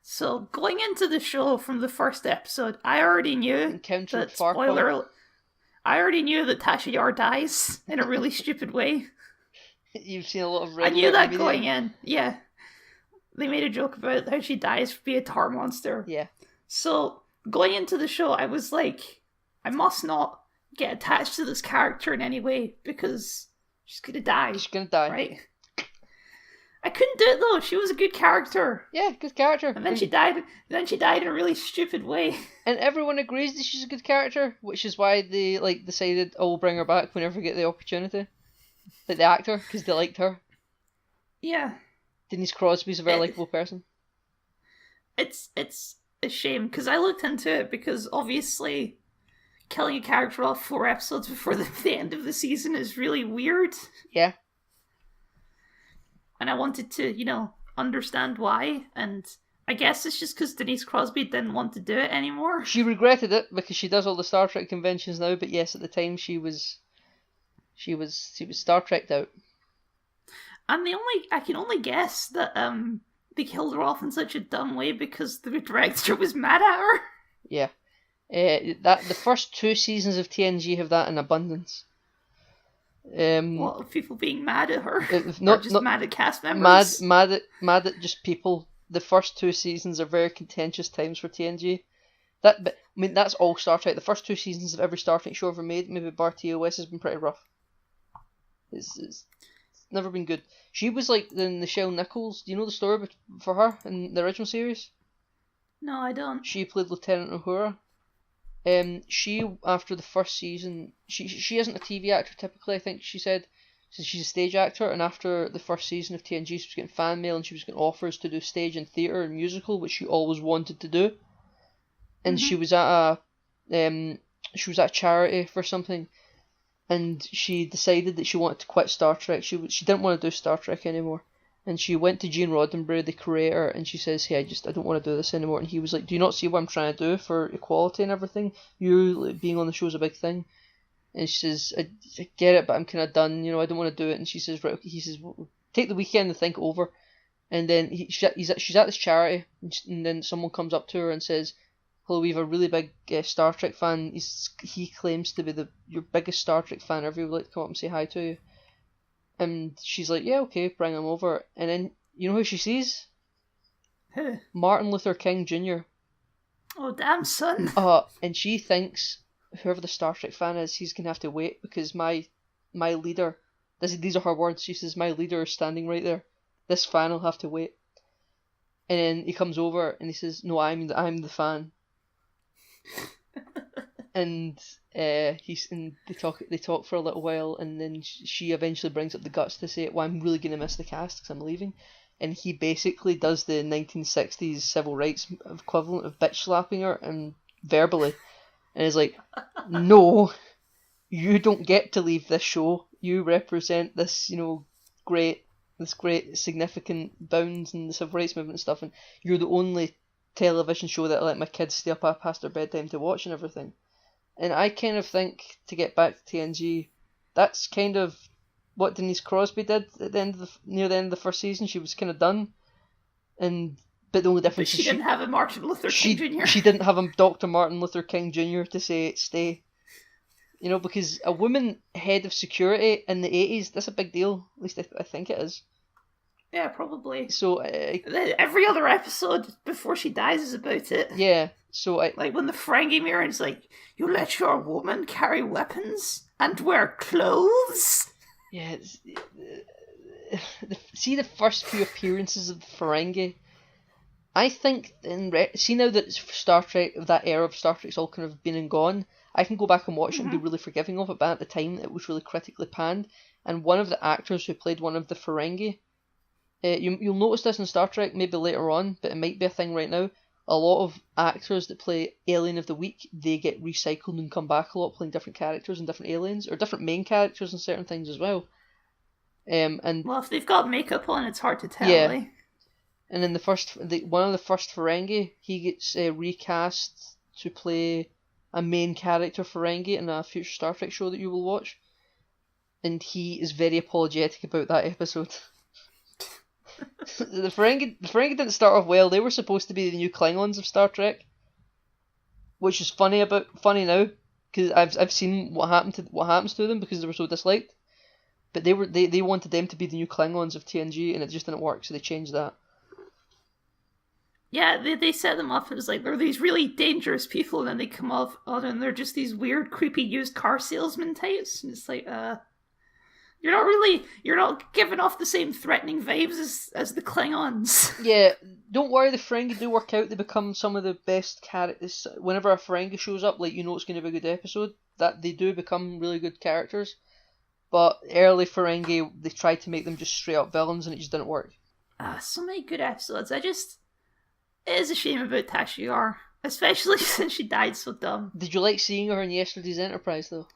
So, going into the show from the first episode, I already knew that, spoiler, I already knew that Tasha Yar dies in a really stupid way. You've seen a lot of I knew that going in, yeah. They made a joke about how she dies via tar monster. Yeah. So, going into the show, I was like, I must not get attached to this character in any way, because she's gonna die. She's gonna die. Right? I couldn't do it though. She was a good character. Yeah, good character. And then she died. Then she died in a really stupid way. And everyone agrees that she's a good character, which is why they decided, oh, we'll bring her back whenever we get the opportunity. Like the actor, because they liked her. Yeah. Denise Crosby's a very likable person. It's a shame because I looked into it because obviously killing a character off 4 episodes before the end of the season is really weird. Yeah. And I wanted to, understand why. And I guess it's just because Denise Crosby didn't want to do it anymore. She regretted it because she does all the Star Trek conventions now. But yes, at the time she was Star Trek'd out. And I can only guess that they killed her off in such a dumb way because the director was mad at her. Yeah. The first 2 seasons of TNG have that in abundance. What, people being mad at her? Not mad at cast members? Mad at just people. The first 2 seasons are very contentious times for TNG. That's all Star Trek. The first 2 seasons of every Star Trek show ever made, maybe bar TOS, has been pretty rough. It's never been good. She was like the Nichelle Nichols. Do you know the story for her in the original series? No, I don't. She played Lieutenant Uhura. She, after the first season, she isn't a TV actor typically, I think she said. So she's a stage actor, and after the first season of TNG, she was getting fan mail and she was getting offers to do stage and theatre and musical, which she always wanted to do. And she was at a charity for something, and she decided that she wanted to quit Star Trek. She didn't want to do Star Trek anymore. And she went to Gene Roddenberry, the creator, and she says, hey, I don't want to do this anymore. And he was like, do you not see what I'm trying to do for equality and everything? You being on the show is a big thing. And she says, I get it, but I'm kind of done. I don't want to do it. And she says, right, okay. He says, well, take the weekend to think it over. And then she's at this charity, and then someone comes up to her and says, hello, we have a really big Star Trek fan. He claims to be your biggest Star Trek fan ever. Would like to come up and say hi to you. And she's like, yeah, okay, bring him over. And then, you know who she sees? Who? Martin Luther King Jr. Oh, damn, son. And she thinks whoever the Star Trek fan is, he's going to have to wait because my leader, these are her words, she says, my leader is standing right there. This fan will have to wait. And then he comes over and he says, no, I'm the fan. And they talk for a little while, and then she eventually brings up the guts to say, well, I'm really going to miss the cast because I'm leaving. And he basically does the 1960s civil rights equivalent of bitch slapping her, and verbally, and is like, no, you don't get to leave this show. You represent this, great significant bounds in the civil rights movement and stuff, and you're the only television show that I let my kids stay up past their bedtime to watch and everything. And I kind of think, to get back to TNG, that's kind of what Denise Crosby did at the near the end of the first season. She was kind of done, but the only difference is she didn't have a Martin Luther King Jr. She didn't have a Dr. Martin Luther King Jr. to say stay. Because a woman head of security in the 80s, that's a big deal. At least I think it is. Yeah, probably. So every other episode before she dies is about it. Yeah. So like when the Ferengi mirror is like, you let your woman carry weapons and wear clothes. Yeah. See the first few appearances of the Ferengi. I think see now that Star Trek, that era of Star Trek's all kind of been and gone, I can go back and watch it and be really forgiving of it. But at the time, it was really critically panned. And one of the actors who played one of the Ferengi, you'll notice this in Star Trek maybe later on, but it might be a thing right now. A lot of actors that play Alien of the Week, they get recycled and come back a lot, playing different characters and different aliens, or different main characters and certain things as well. And well, if they've got makeup on, it's hard to tell. Yeah. Eh? And in one of the first Ferengi, he gets recast to play a main character Ferengi in a future Star Trek show that you will watch. And he is very apologetic about that episode. The Ferengi didn't start off well. They were supposed to be the new Klingons of Star Trek, which is funny now because I've seen what happens to them because they were so disliked. But they wanted them to be the new Klingons of TNG, and it just didn't work, so they changed that. Yeah, they set them up as like they're these really dangerous people, and then they come off and they're just these weird, creepy used car salesman types, and it's like, you're not giving off the same threatening vibes as the Klingons. Yeah, don't worry, the Ferengi do work out. They become some of the best characters. Whenever a Ferengi shows up, like, it's going to be a good episode, that they do become really good characters. But early Ferengi, they tried to make them just straight up villains, and it just didn't work. So many good episodes. It is a shame about Tasha Yar, especially since she died so dumb. Did you like seeing her in yesterday's Enterprise, though?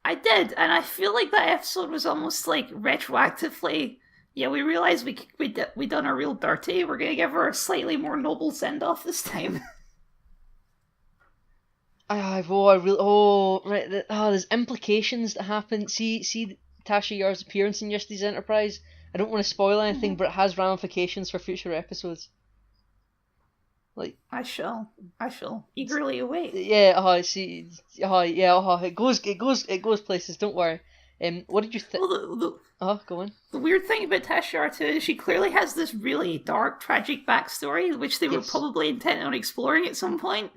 I did, and I feel like that episode was almost like retroactively. Yeah, we realized we done her real dirty. We're gonna give her a slightly more noble send off this time. There's implications that happen. See Tasha Yar's appearance in yesterday's Enterprise. I don't want to spoil anything, but it has ramifications for future episodes. Like, I shall eagerly await. Yeah, it goes places. Don't worry. What did you think? Well, go on. The weird thing about Tasha Yar too is she clearly has this really dark, tragic backstory, which they were probably intending on exploring at some point.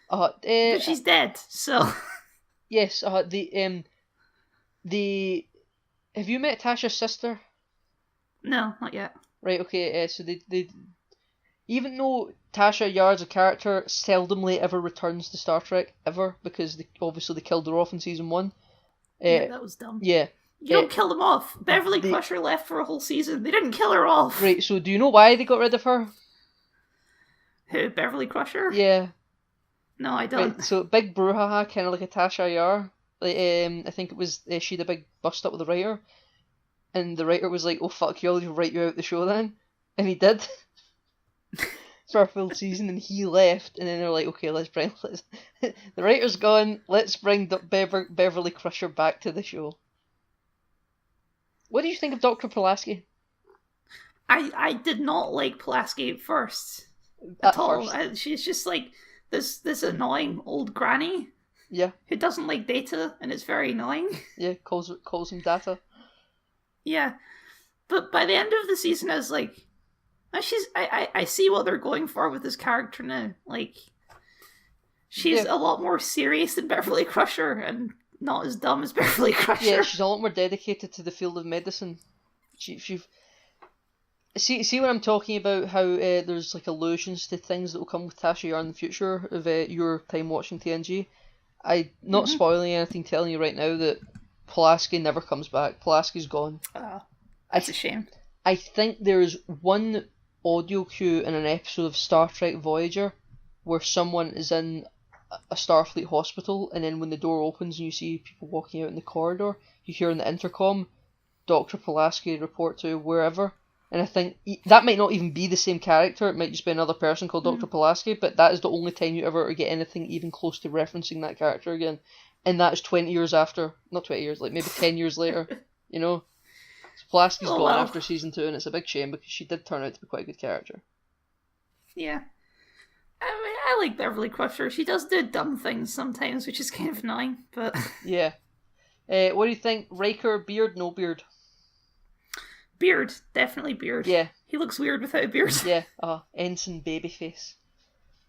But she's dead, so. Yes. Have you met Tasha's sister? No, not yet. Right. Okay. So they even though Tasha Yar's a character seldomly ever returns to Star Trek ever because they killed her off in season 1. Yeah, that was dumb. Yeah. You don't kill them off. Beverly Crusher left for a whole season. They didn't kill her off. Right. So do you know why they got rid of her? Who, Beverly Crusher? Yeah. No, I don't. Right, so big brouhaha, kind of like a Tasha Yar. Like, I think it was she had a big bust up with the writer, and the writer was like, "Oh fuck you, I'll just write you out the show then," and he did. for a full season, and he left, and then they're like, okay, let's the writer's gone, let's bring Beverly Crusher back to the show. What do you think of Dr. Pulaski? I did not like Pulaski at first. At all. She's just like this annoying old granny. Yeah. Who doesn't like Data and is very annoying. Yeah, calls him Data. Yeah. But by the end of the season I was like, I see what they're going for with this character now. Like, she's a lot more serious than Beverly Crusher and not as dumb as Beverly Crusher. Yeah, she's a lot more dedicated to the field of medicine. She see what I'm talking about, how there's like allusions to things that will come with Tasha Yar in the future of your time watching TNG. I'm not spoiling anything, telling you right now that Pulaski never comes back. Pulaski's gone. That's a shame. I think there's one audio cue in an episode of Star Trek Voyager where someone is in a Starfleet hospital, and then when the door opens and you see people walking out in the corridor, you hear in the intercom, Dr. Pulaski report to wherever. And I think that might not even be the same character, it might just be another person called Dr. Pulaski, but that is the only time you ever get anything even close to referencing that character again. And that is 20 years after, not 20 years, like maybe 10 years later, you know? So Pulaski's gone after season 2, and it's a big shame because she did turn out to be quite a good character. Yeah. I mean, I like Beverly Crusher. She does do dumb things sometimes, which is kind of annoying, but... Yeah. What do you think? Riker, beard, no beard? Beard. Definitely beard. Yeah. He looks weird without a beard. Yeah. Ensign babyface.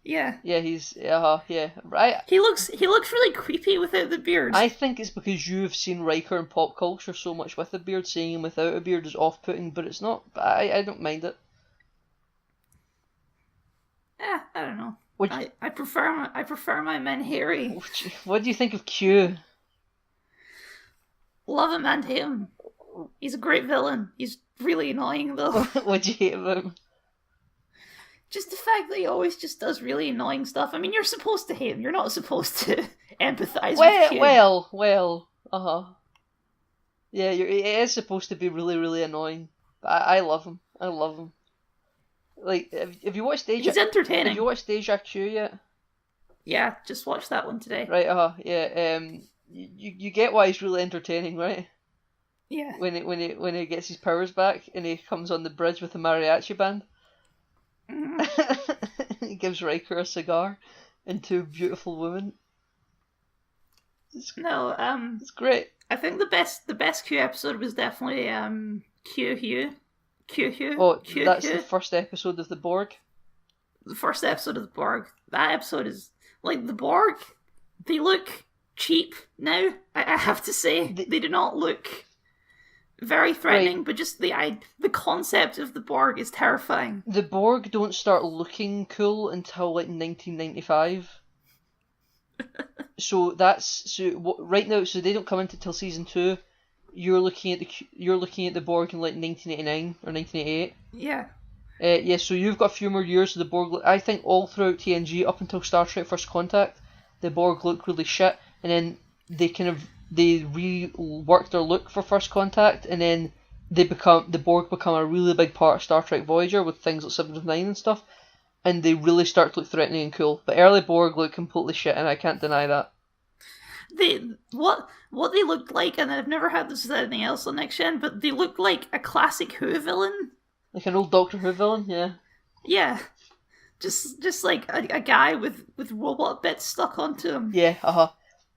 Yeah. Yeah, he's... yeah. Right. He looks really creepy without the beard. I think it's because you've seen Riker in pop culture so much with a beard, seeing him without a beard is off-putting, but it's not... I don't mind it. I don't know. I prefer my men hairy. What do you think of Q? Love him and hate him. He's a great villain. He's really annoying though. What do you hate about him? Just the fact that he always just does really annoying stuff. I mean, you're supposed to hate him. You're not supposed to empathize with Q. Well. Yeah, it is supposed to be really, really annoying. But I love him. I love him. Like, have you watched Deja? He's entertaining. Have you watched Deja Q yet? Yeah, just watched that one today. Right, yeah. You get why he's really entertaining, right? Yeah. When he gets his powers back and he comes on the bridge with a mariachi band. Mm-hmm. He gives Riker a cigar and two beautiful women. It's great. I think the best Q episode was definitely Q Hugh. That's the first episode of the Borg. The first episode of the Borg. That episode is like the Borg. They look cheap now. I have to say they do not look very threatening, right. But just the concept of the Borg is terrifying. The Borg don't start looking cool until like 1995. Right now, so they don't come into till season 2. You're looking at the Borg in like 1989 or 1988. Yeah. Yeah. So you've got a few more years of the Borg. I think all throughout TNG up until Star Trek First Contact, the Borg look really shit, and then they rework their look for First Contact, and then the Borg become a really big part of Star Trek Voyager with things like 7 of 9 and stuff, and they really start to look threatening and cool. But early Borg look completely shit, and I can't deny that. What they looked like, and I've never had this with anything else on Next Gen, but they looked like a classic Who villain. Like an old Doctor Who villain, yeah. Yeah. Just like a guy with robot bits stuck onto him. Yeah,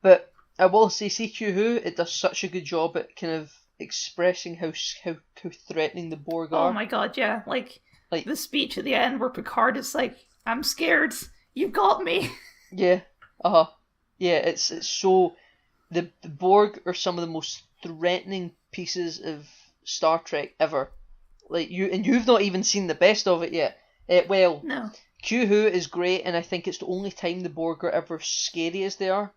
But I will say, CQ Who, it does such a good job at kind of expressing how threatening the Borg are. Oh my god, yeah. Like the speech at the end where Picard is like, I'm scared, you got me. Yeah, Yeah, it's so... The Borg are some of the most threatening pieces of Star Trek ever. Like, you've not even seen the best of it yet. No. Q Who is great, and I think it's the only time the Borg are ever scary as they are.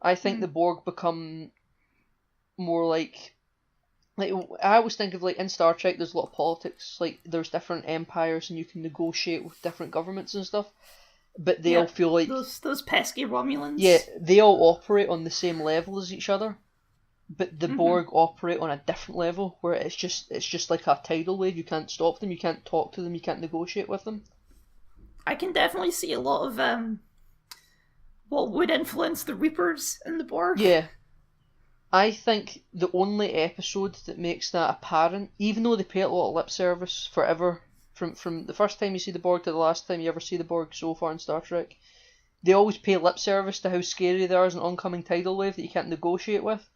I think the Borg become more like I always think of, like, in Star Trek there's a lot of politics, like there's different empires and you can negotiate with different governments and stuff, but they all feel like those pesky Romulans. Yeah, they all operate on the same level as each other, but the Borg operate on a different level where it's just like a tidal wave. You can't stop them, you can't talk to them, you can't negotiate with them. I can definitely see a lot of what would influence the Reapers and the Borg. Yeah. I think the only episode that makes that apparent, even though they pay a lot of lip service forever, from the first time you see the Borg to the last time you ever see the Borg so far in Star Trek, they always pay lip service to how scary they are as an oncoming tidal wave that you can't negotiate with.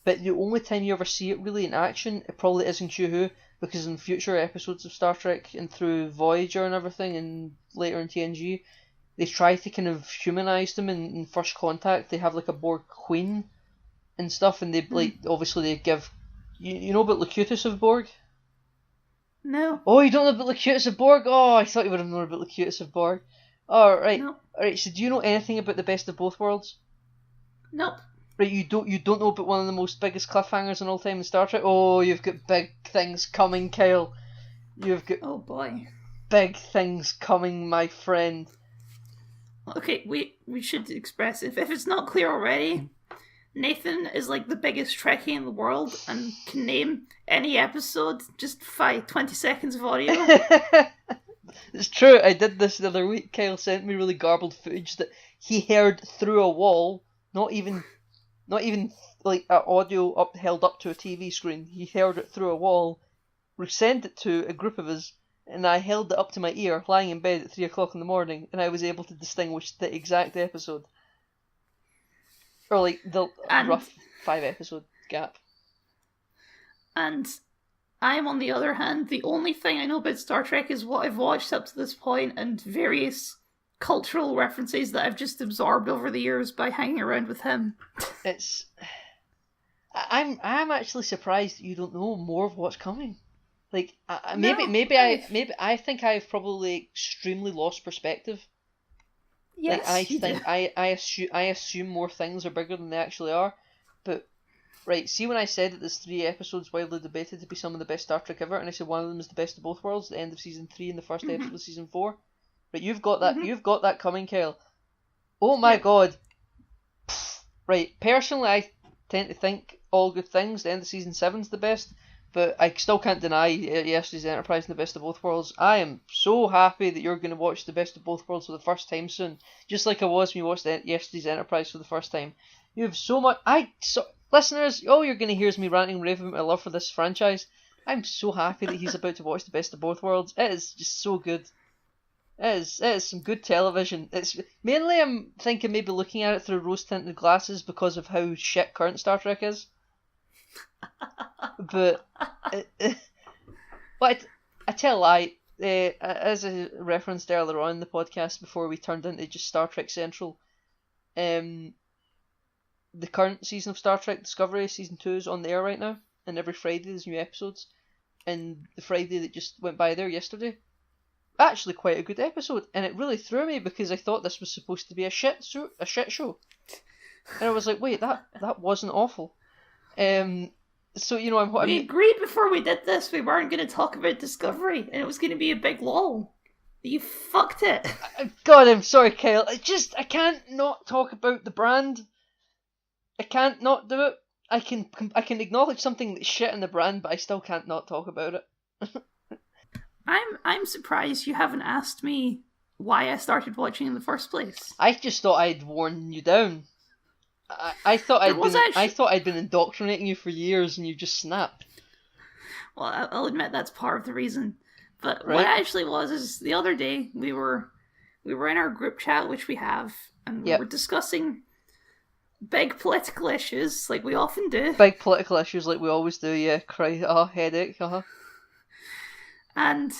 But the only time you ever see it really in action, it probably is in Q Who, because in future episodes of Star Trek and through Voyager and everything, and later in TNG, they try to kind of humanize them in First Contact. They have like a Borg queen and stuff, and they like obviously they give you know about Locutus of Borg? No. Oh, you don't know about Locutus of Borg? Oh, I thought you would have known about Locutus of Borg. Oh, right. No. Alright, so do you know anything about the Best of Both Worlds? Nope. Right, you don't know about one of the most biggest cliffhangers in all time in Star Trek? Oh, you've got big things coming, Kyle. You've got Oh boy. big things coming, my friend. Okay, we should express if it's not clear already. Nathan is like the biggest Trekkie in the world and can name any episode just 20 seconds of audio. It's true, I did this the other week. Kyle sent me really garbled footage that he heard through a wall, not even like an audio held up to a TV screen. He heard it through a wall, sent it to a group of us, and I held it up to my ear, lying in bed at 3 o'clock in the morning, and I was able to distinguish the exact episode. Or like the rough 5 episode gap. And I'm, on the other hand, the only thing I know about Star Trek is what I've watched up to this point and various cultural references that I've just absorbed over the years by hanging around with him. I'm actually surprised that you don't know more of what's coming. Like maybe I think I've probably extremely lost perspective. Yes, like, I assume more things are bigger than they actually are. But right, see when I said that there's 3 episodes widely debated to be some of the best Star Trek ever, and I said one of them is the Best of Both Worlds, the end of season 3 and the first episode of season 4. Right, you've got that coming, Kyle. Oh my god. Right, personally I tend to think All Good Things, the end of season 7's the best, but I still can't deny Yesterday's Enterprise and the Best of Both Worlds. I am so happy that you're going to watch the Best of Both Worlds for the first time soon, just like I was when you watched Yesterday's Enterprise for the first time. You have so much... Listeners, all you're going to hear is me ranting and raving about my love for this franchise. I'm so happy that he's about to watch the Best of Both Worlds. It is just so good. It is some good television. It's mainly I'm thinking maybe looking at it through rose-tinted glasses because of how shit current Star Trek is. But I tell a lie. As I referenced earlier on in the podcast before we turned into just Star Trek Central, the current season of Star Trek Discovery, season 2, is on the air right now, and every Friday there's new episodes. And the Friday that just went by there yesterday, actually quite a good episode, and it really threw me because I thought this was supposed to be a shit show, and I was like, wait, that wasn't awful. So we agreed before we did this we weren't going to talk about Discovery, and it was going to be a big lull. You fucked it. God, I'm sorry, Kyle. I can't not talk about the brand. I can't not do it. I can acknowledge something that's shit in the brand, but I still can't not talk about it. I'm surprised you haven't asked me why I started watching in the first place. I just thought I'd worn you down. I thought I'd been indoctrinating you for years, and you just snapped. Well, I'll admit that's part of the reason. But right. What it actually was is the other day we were in our group chat, which we have, and we were discussing big political issues, like we often do. Big political issues, like we always do. Yeah, headache. And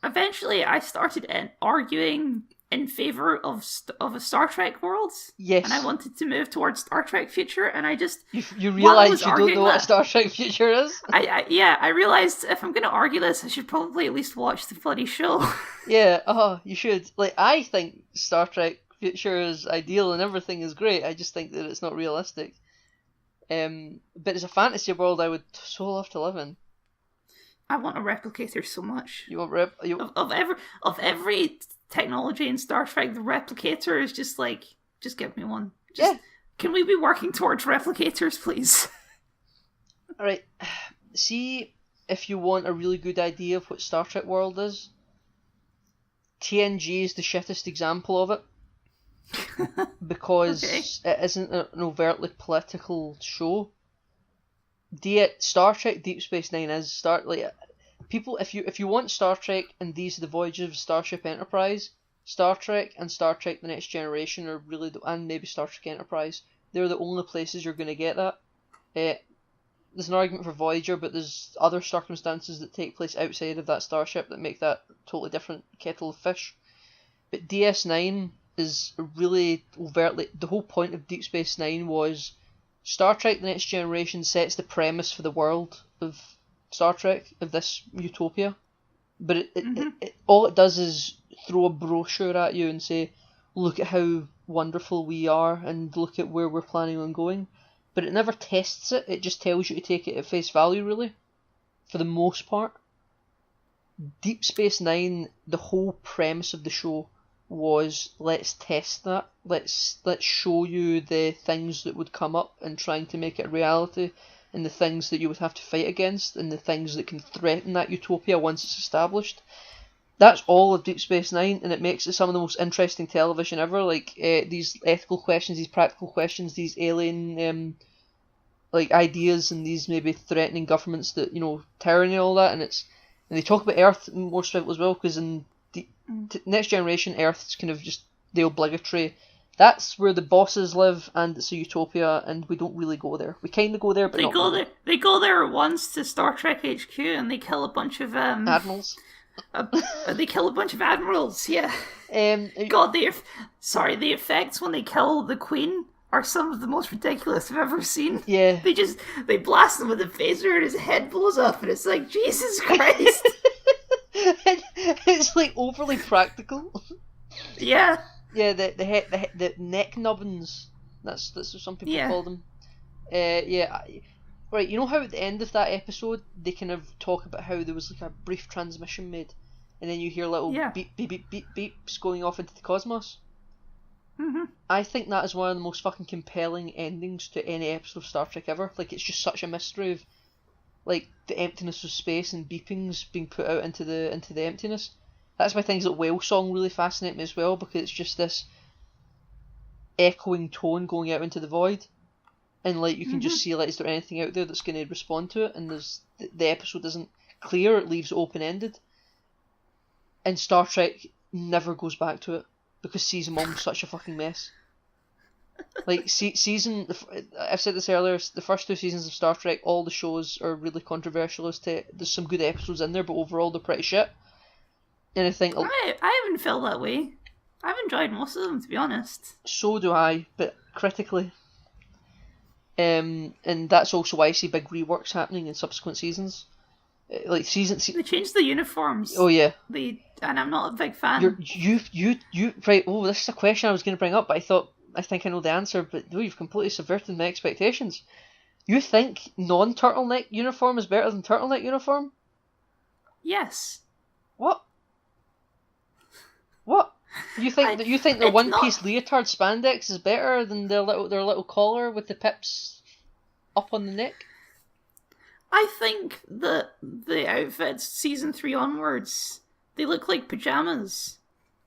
eventually, I started arguing in favor of a Star Trek world. Yes. And I wanted to move towards Star Trek Future, and I just... You realise you don't know what a Star Trek Future is? I realised if I'm going to argue this, I should probably at least watch the bloody show. Yeah, you should. Like, I think Star Trek Future is ideal and everything is great. I just think that it's not realistic. But as a fantasy world, I would so love to live in. I want a replicator so much. You want of every technology in Star Trek, the replicator is just like, just give me one. Can we be working towards replicators, please? Alright, see if you want a really good idea of what Star Trek world is. TNG is the shittest example of it. Because it isn't an overtly political show. Star Trek Deep Space Nine is people. If you want Star Trek and these are the voyages of Starship Enterprise, Star Trek and Star Trek: The Next Generation are really and maybe Star Trek Enterprise. They're the only places you're going to get that. There's an argument for Voyager, but there's other circumstances that take place outside of that starship that make that a totally different kettle of fish. But DS9 is really overtly... The whole point of Deep Space Nine was Star Trek The Next Generation sets the premise for the world of Star Trek, of this utopia. But all it does is throw a brochure at you and say, look at how wonderful we are and look at where we're planning on going. But it never tests it, it just tells you to take it at face value, really, for the most part. Deep Space Nine, the whole premise of the show was, let's test that, let's show you the things that would come up and trying to make it a reality, and the things that you would have to fight against, and the things that can threaten that utopia once it's established. That's all of Deep Space Nine, and it makes it some of the most interesting television ever. Like these ethical questions, these practical questions, these alien like ideas, and these maybe threatening governments that tyranny and all that. And they talk about Earth more specifically as well, because in the Next Generation, Earth's kind of just the obligatory. That's where the bosses live, and it's a utopia, and we don't really go there. We kind of go there, but they not go really. there. They go there once to Star Trek HQ, and they kill a bunch of Admirals. They kill a bunch of admirals. Yeah. God, the effects when they kill the Queen are some of the most ridiculous I've ever seen. Yeah. They blast him with a phaser, and his head blows up, and it's like, Jesus Christ. It's like overly practical. Yeah. Yeah, the neck nubbins. That's what some people call them. Right, you know how at the end of that episode they kind of talk about how there was like a brief transmission made, and then you hear little beep beep beep beep beeps going off into the cosmos? Mm-hmm. I think that is one of the most fucking compelling endings to any episode of Star Trek ever. Like, it's just such a mystery of like the emptiness of space and beepings being put out into the emptiness. That's why things like Whale Song really fascinate me as well, because it's just this echoing tone going out into the void. And like you can just see, like, is there anything out there that's going to respond to it? And the episode isn't clear; it leaves open ended. And Star Trek never goes back to it because season 1 was such a fucking mess. Like I've said this earlier. The first 2 seasons of Star Trek, all the shows are really controversial as to there's some good episodes in there, but overall they're pretty shit. And I think I haven't felt that way. I've enjoyed most of them, to be honest. So do I, but critically. And that's also why I see big reworks happening in subsequent seasons. Like they changed the uniforms. Oh yeah. And I'm not a big fan. You right? Oh, this is a question I was going to bring up, but I think I know the answer. But no, you've completely subverted my expectations. You think non-turtleneck uniform is better than turtleneck uniform? Yes. What? You think their one-piece leotard spandex is better than their little collar with the pips up on the neck? I think that the outfits season 3 onwards, they look like pajamas.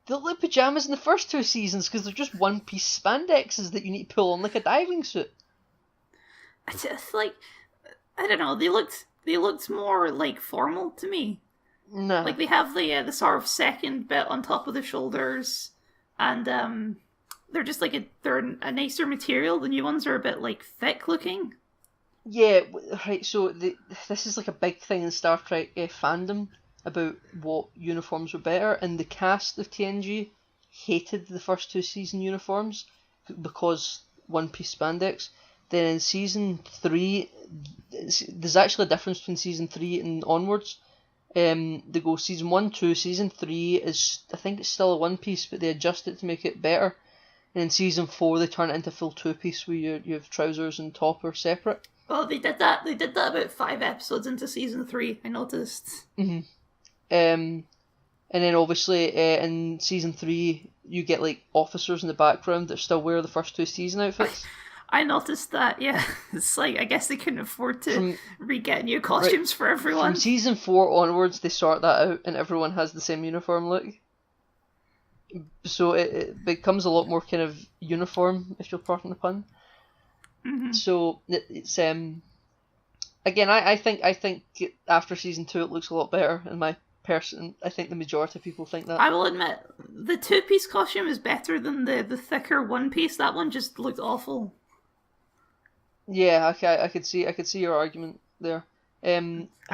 They look like pajamas in the first 2 seasons because they're just one-piece spandexes that you need to pull on like a diving suit. It's just like, I don't know. They looked more like formal to me. Nah. Like they have the sort of second bit on top of the shoulders, and they're just like they're a nicer material. The new ones are a bit like thick looking. Yeah, right. So this is like a big thing in Star Trek fandom about what uniforms were better, and the cast of TNG hated the first 2 season uniforms because one-piece spandex. Then in season 3, there's actually a difference between season 3 and onwards. They go season 1, 2, season 3 is, I think it's still a one-piece, but they adjust it to make it better. And in season 4 they turn it into full 2-piece where you have trousers and top are separate. Oh, they did that. They did that about 5 episodes into season 3. I noticed. Mm-hmm. And then obviously in season 3 you get like officers in the background that still wear the first 2 season outfits. I noticed that, yeah. It's like, I guess they couldn't afford to re-get new costumes for everyone. From season 4 onwards, they sort that out, and everyone has the same uniform look. So it becomes a lot more kind of uniform, if you'll pardon the pun. Mm-hmm. So it's again, I think after season 2 it looks a lot better. In my person, I think the majority of people think that. I will admit, the two-piece costume is better than the thicker one-piece. That one just looked awful. Yeah, okay, I could see your argument there. I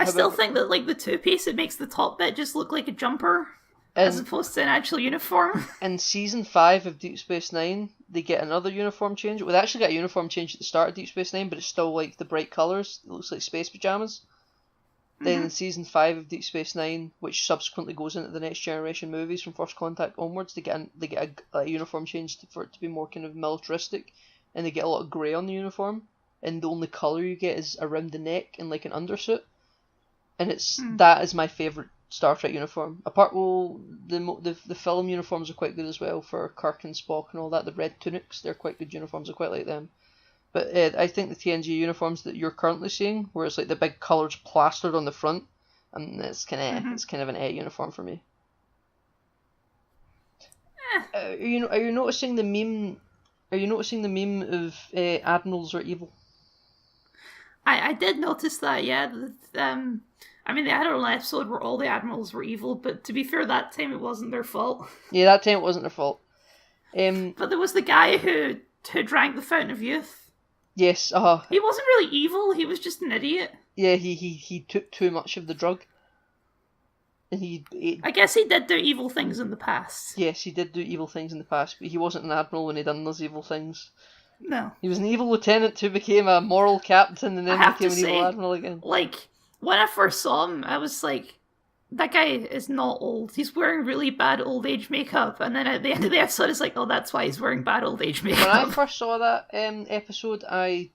still However, think that like the two-piece, it makes the top bit just look like a jumper as in opposed to an actual uniform. in season 5 of Deep Space Nine, they get another uniform change. Well, they actually get a uniform change at the start of Deep Space Nine, but it's still like the bright colours. It looks like space pajamas. Then in season 5 of Deep Space Nine, which subsequently goes into the Next Generation movies from First Contact onwards, they get a uniform change for it to be more kind of militaristic, and they get a lot of grey on the uniform, and the only colour you get is around the neck and like an undersuit, and that is my favourite Star Trek uniform. Apart, well, the film uniforms are quite good as well for Kirk and Spock and all that. The red tunics, they're quite good uniforms. I quite like them. But I think the TNG uniforms that you're currently seeing, where it's like the big colours plastered on the front, and it's kind of an uniform for me. Are you noticing the meme? Are you noticing the meme of admirals are evil? I did notice that. Yeah. I mean, the Admiral episode where all the admirals were evil, but to be fair, that time it wasn't their fault. Yeah, that time it wasn't their fault. But there was the guy who drank the Fountain of Youth. Yes, He wasn't really evil, he was just an idiot. Yeah, he took too much of the drug. And he ate... I guess he did do evil things in the past. Yes, he did do evil things in the past, but he wasn't an admiral when he done those evil things. No. He was an evil lieutenant who became a moral captain and then became an evil admiral again. Like, when I first saw him, I was like, that guy is not old. He's wearing really bad old age makeup. And then at the end of the episode, it's like, oh, that's why he's wearing bad old age makeup. When I first saw that episode, I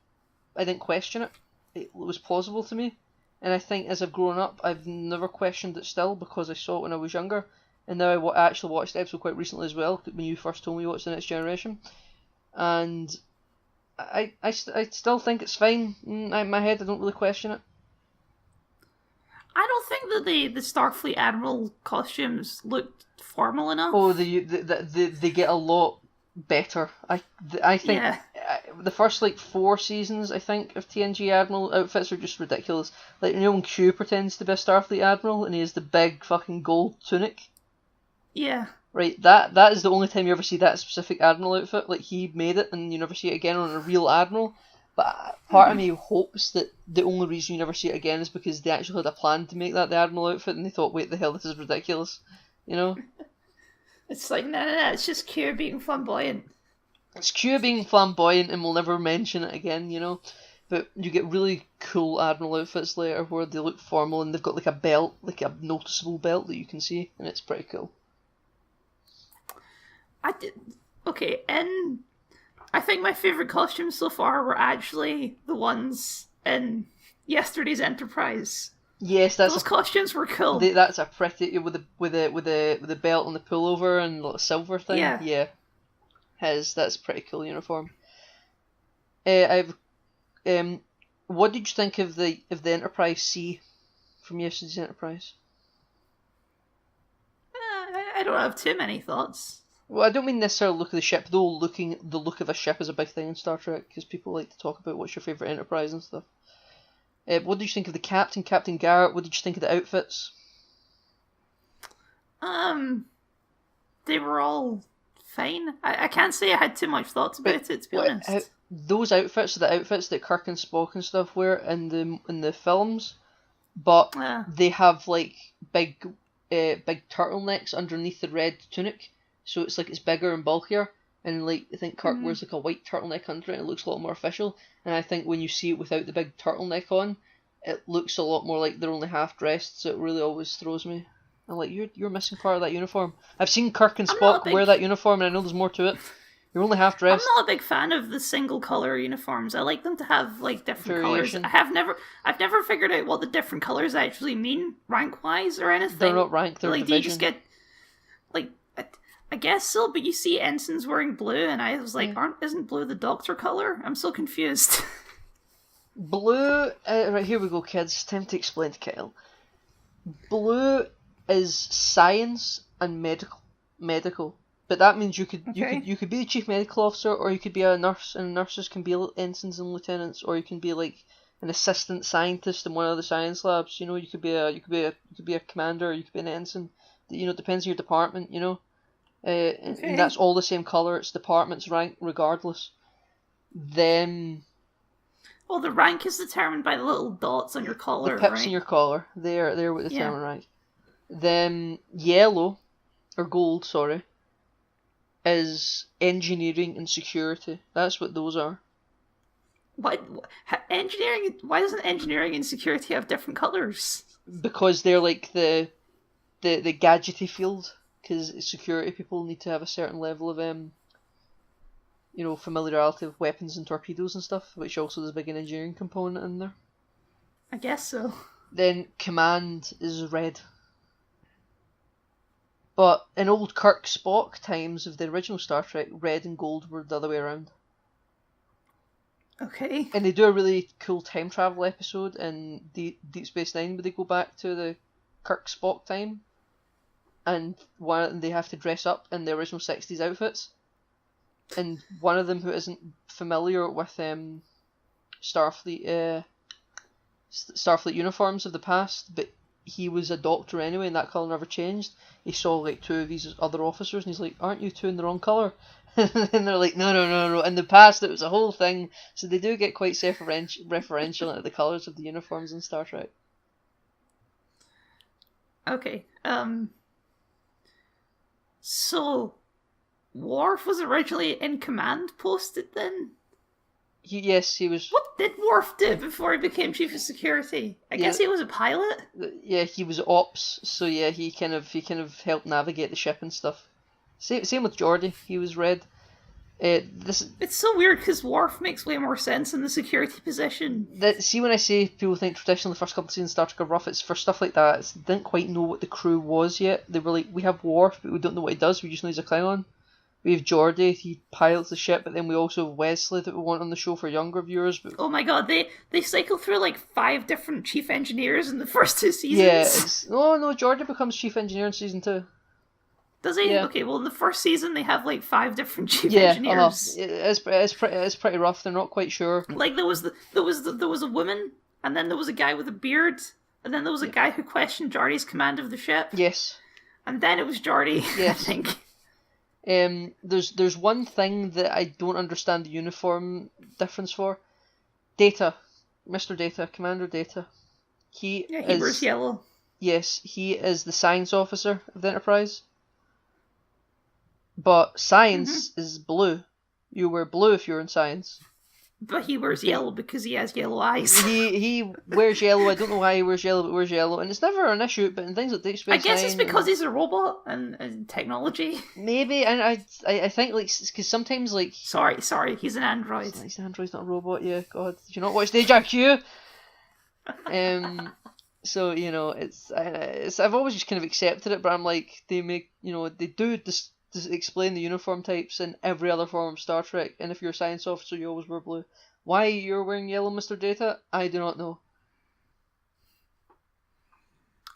didn't question it. It was plausible to me. And I think as I've grown up, I've never questioned it still because I saw it when I was younger. And now I actually watched the episode quite recently as well, when you first told me you watched The Next Generation. And I still think it's fine. In my head, I don't really question it. I don't think that the Starfleet Admiral costumes looked formal enough. Oh, they get a lot better. I think the first like 4 seasons, I think, of TNG Admiral outfits are just ridiculous. Like, you know when Q pretends to be a Starfleet Admiral and he has the big fucking gold tunic? Yeah. Right, that is the only time you ever see that specific Admiral outfit. Like, he made it and you never see it again on a real Admiral. But part of me hopes that the only reason you never see it again is because they actually had a plan to make that the Admiral outfit and they thought, wait, the hell, this is ridiculous. You know? It's like, no, it's just Q being flamboyant. It's Q being flamboyant and we'll never mention it again, you know? But you get really cool Admiral outfits later where they look formal and they've got like a belt, like a noticeable belt that you can see, and it's pretty cool. Okay, and I think my favourite costumes so far were actually the ones in yesterday's Enterprise. Yes, those costumes were cool. That's a pretty with the belt and the pullover and the silver thing. Yeah. That's a pretty cool uniform. What did you think of the Enterprise C from yesterday's Enterprise? I don't have too many thoughts. Well, I don't mean necessarily look of the ship, though. The look of a ship is a big thing in Star Trek because people like to talk about what's your favourite Enterprise and stuff. What did you think of the captain, Captain Garrett? What did you think of the outfits? They were all fine. I can't say I had too much thoughts about it, to be honest. Those outfits are the outfits that Kirk and Spock and stuff wear in the films, but they have like big turtlenecks underneath the red tunic, so it's like it's bigger and bulkier. And like I think Kirk wears like a white turtleneck under it, and it looks a lot more official. And I think when you see it without the big turtleneck on, it looks a lot more like they're only half dressed. So it really always throws me. I'm like, you're missing part of that uniform. I've seen Kirk and Spock wear that uniform, and I know there's more to it. You're only half dressed. I'm not a big fan of the single color uniforms. I like them to have like different colors. I've never figured out what the different colors actually mean rank wise or anything. They're not rank. They're like, division. Do you just get like? I guess so, but you see ensigns wearing blue, and I was like, isn't blue the Doctor color? I'm so confused. Blue, right, here we go, kids. Time to explain to Kyle. Blue is science and medical. But that means you could Okay. you could be the chief medical officer, or you could be a nurse, and nurses can be ensigns and lieutenants, or you can be like an assistant scientist in one of the science labs. You know, you could be a commander, or you could be an ensign. You know, it depends on your department. You know, and that's all the same color. It's department's rank regardless. Then Well, the rank is determined by the little dots on your collar, the pips right? in your collar, they're what determine rank. Then yellow, or gold, sorry, is engineering and security. That's what those are. Why engineering? Why doesn't engineering and security have different colors? Because they're like the gadgety field. Because security people need to have a certain level of familiarity with weapons and torpedoes and stuff, which also there's a big engineering component in there. I guess so. Then command is red. But in old Kirk Spock times of the original Star Trek, red and gold were the other way around. Okay. And they do a really cool time travel episode in Deep Space Nine where they go back to the Kirk Spock time, and they have to dress up in the original 60s outfits. And one of them, who isn't familiar with Starfleet uniforms of the past, but he was a doctor anyway, and that colour never changed. He saw like two of these other officers, and he's like, "Aren't you two in the wrong colour?" And they're like, "No. In the past, it was a whole thing." So they do get quite referential at the colours of the uniforms in Star Trek. Okay. So, Worf was originally in command posted then? Yes, he was. What did Worf do before he became chief of security? I guess he was a pilot? Yeah, he was ops, so yeah, he kind of helped navigate the ship and stuff. Same with Geordi, he was red. It's so weird because Worf makes way more sense in the security position. See, when I say people think traditionally the first couple of seasons of Star Trek are rough, it's for stuff like that. They didn't quite know what the crew was yet. They were like, we have Worf, but we don't know what he does. We just know he's a Klingon. We have Geordi, he pilots the ship, but then we also have Wesley that we want on the show for younger viewers. But oh my god, they cycle through like 5 different chief engineers in the first 2 seasons. Yeah, no, Geordi becomes chief engineer in season 2. Does he? Yeah. Okay, well in the first season they have like 5 different chief engineers. It's pretty rough. They're not quite sure. Like there was a woman, and then there was a guy with a beard, and then there was a guy who questioned Geordi's command of the ship. Yes. And then it was Geordi. Yes. I think. There's one thing that I don't understand the uniform difference for. Data, Mr. Data, Commander Data. He wears yellow. Yes, he is the science officer of the Enterprise. But science is blue. You wear blue if you're in science. But he wears yellow because he has yellow eyes. He wears yellow. I don't know why he wears yellow, but wears yellow. And it's never an issue, but in things like Deep Space Nine... I guess it's because he's a robot and technology. Maybe, and I think, like, because sometimes, like... Sorry, he's an android. He's an android, not a robot, yeah, God. Did you not watch Deja Q? So, you know, it's I've always just kind of accepted it, but I'm like, they do explain the uniform types in every other form of Star Trek, and if you're a science officer, you always wear blue. Why you're wearing yellow, Mr. Data, I do not know.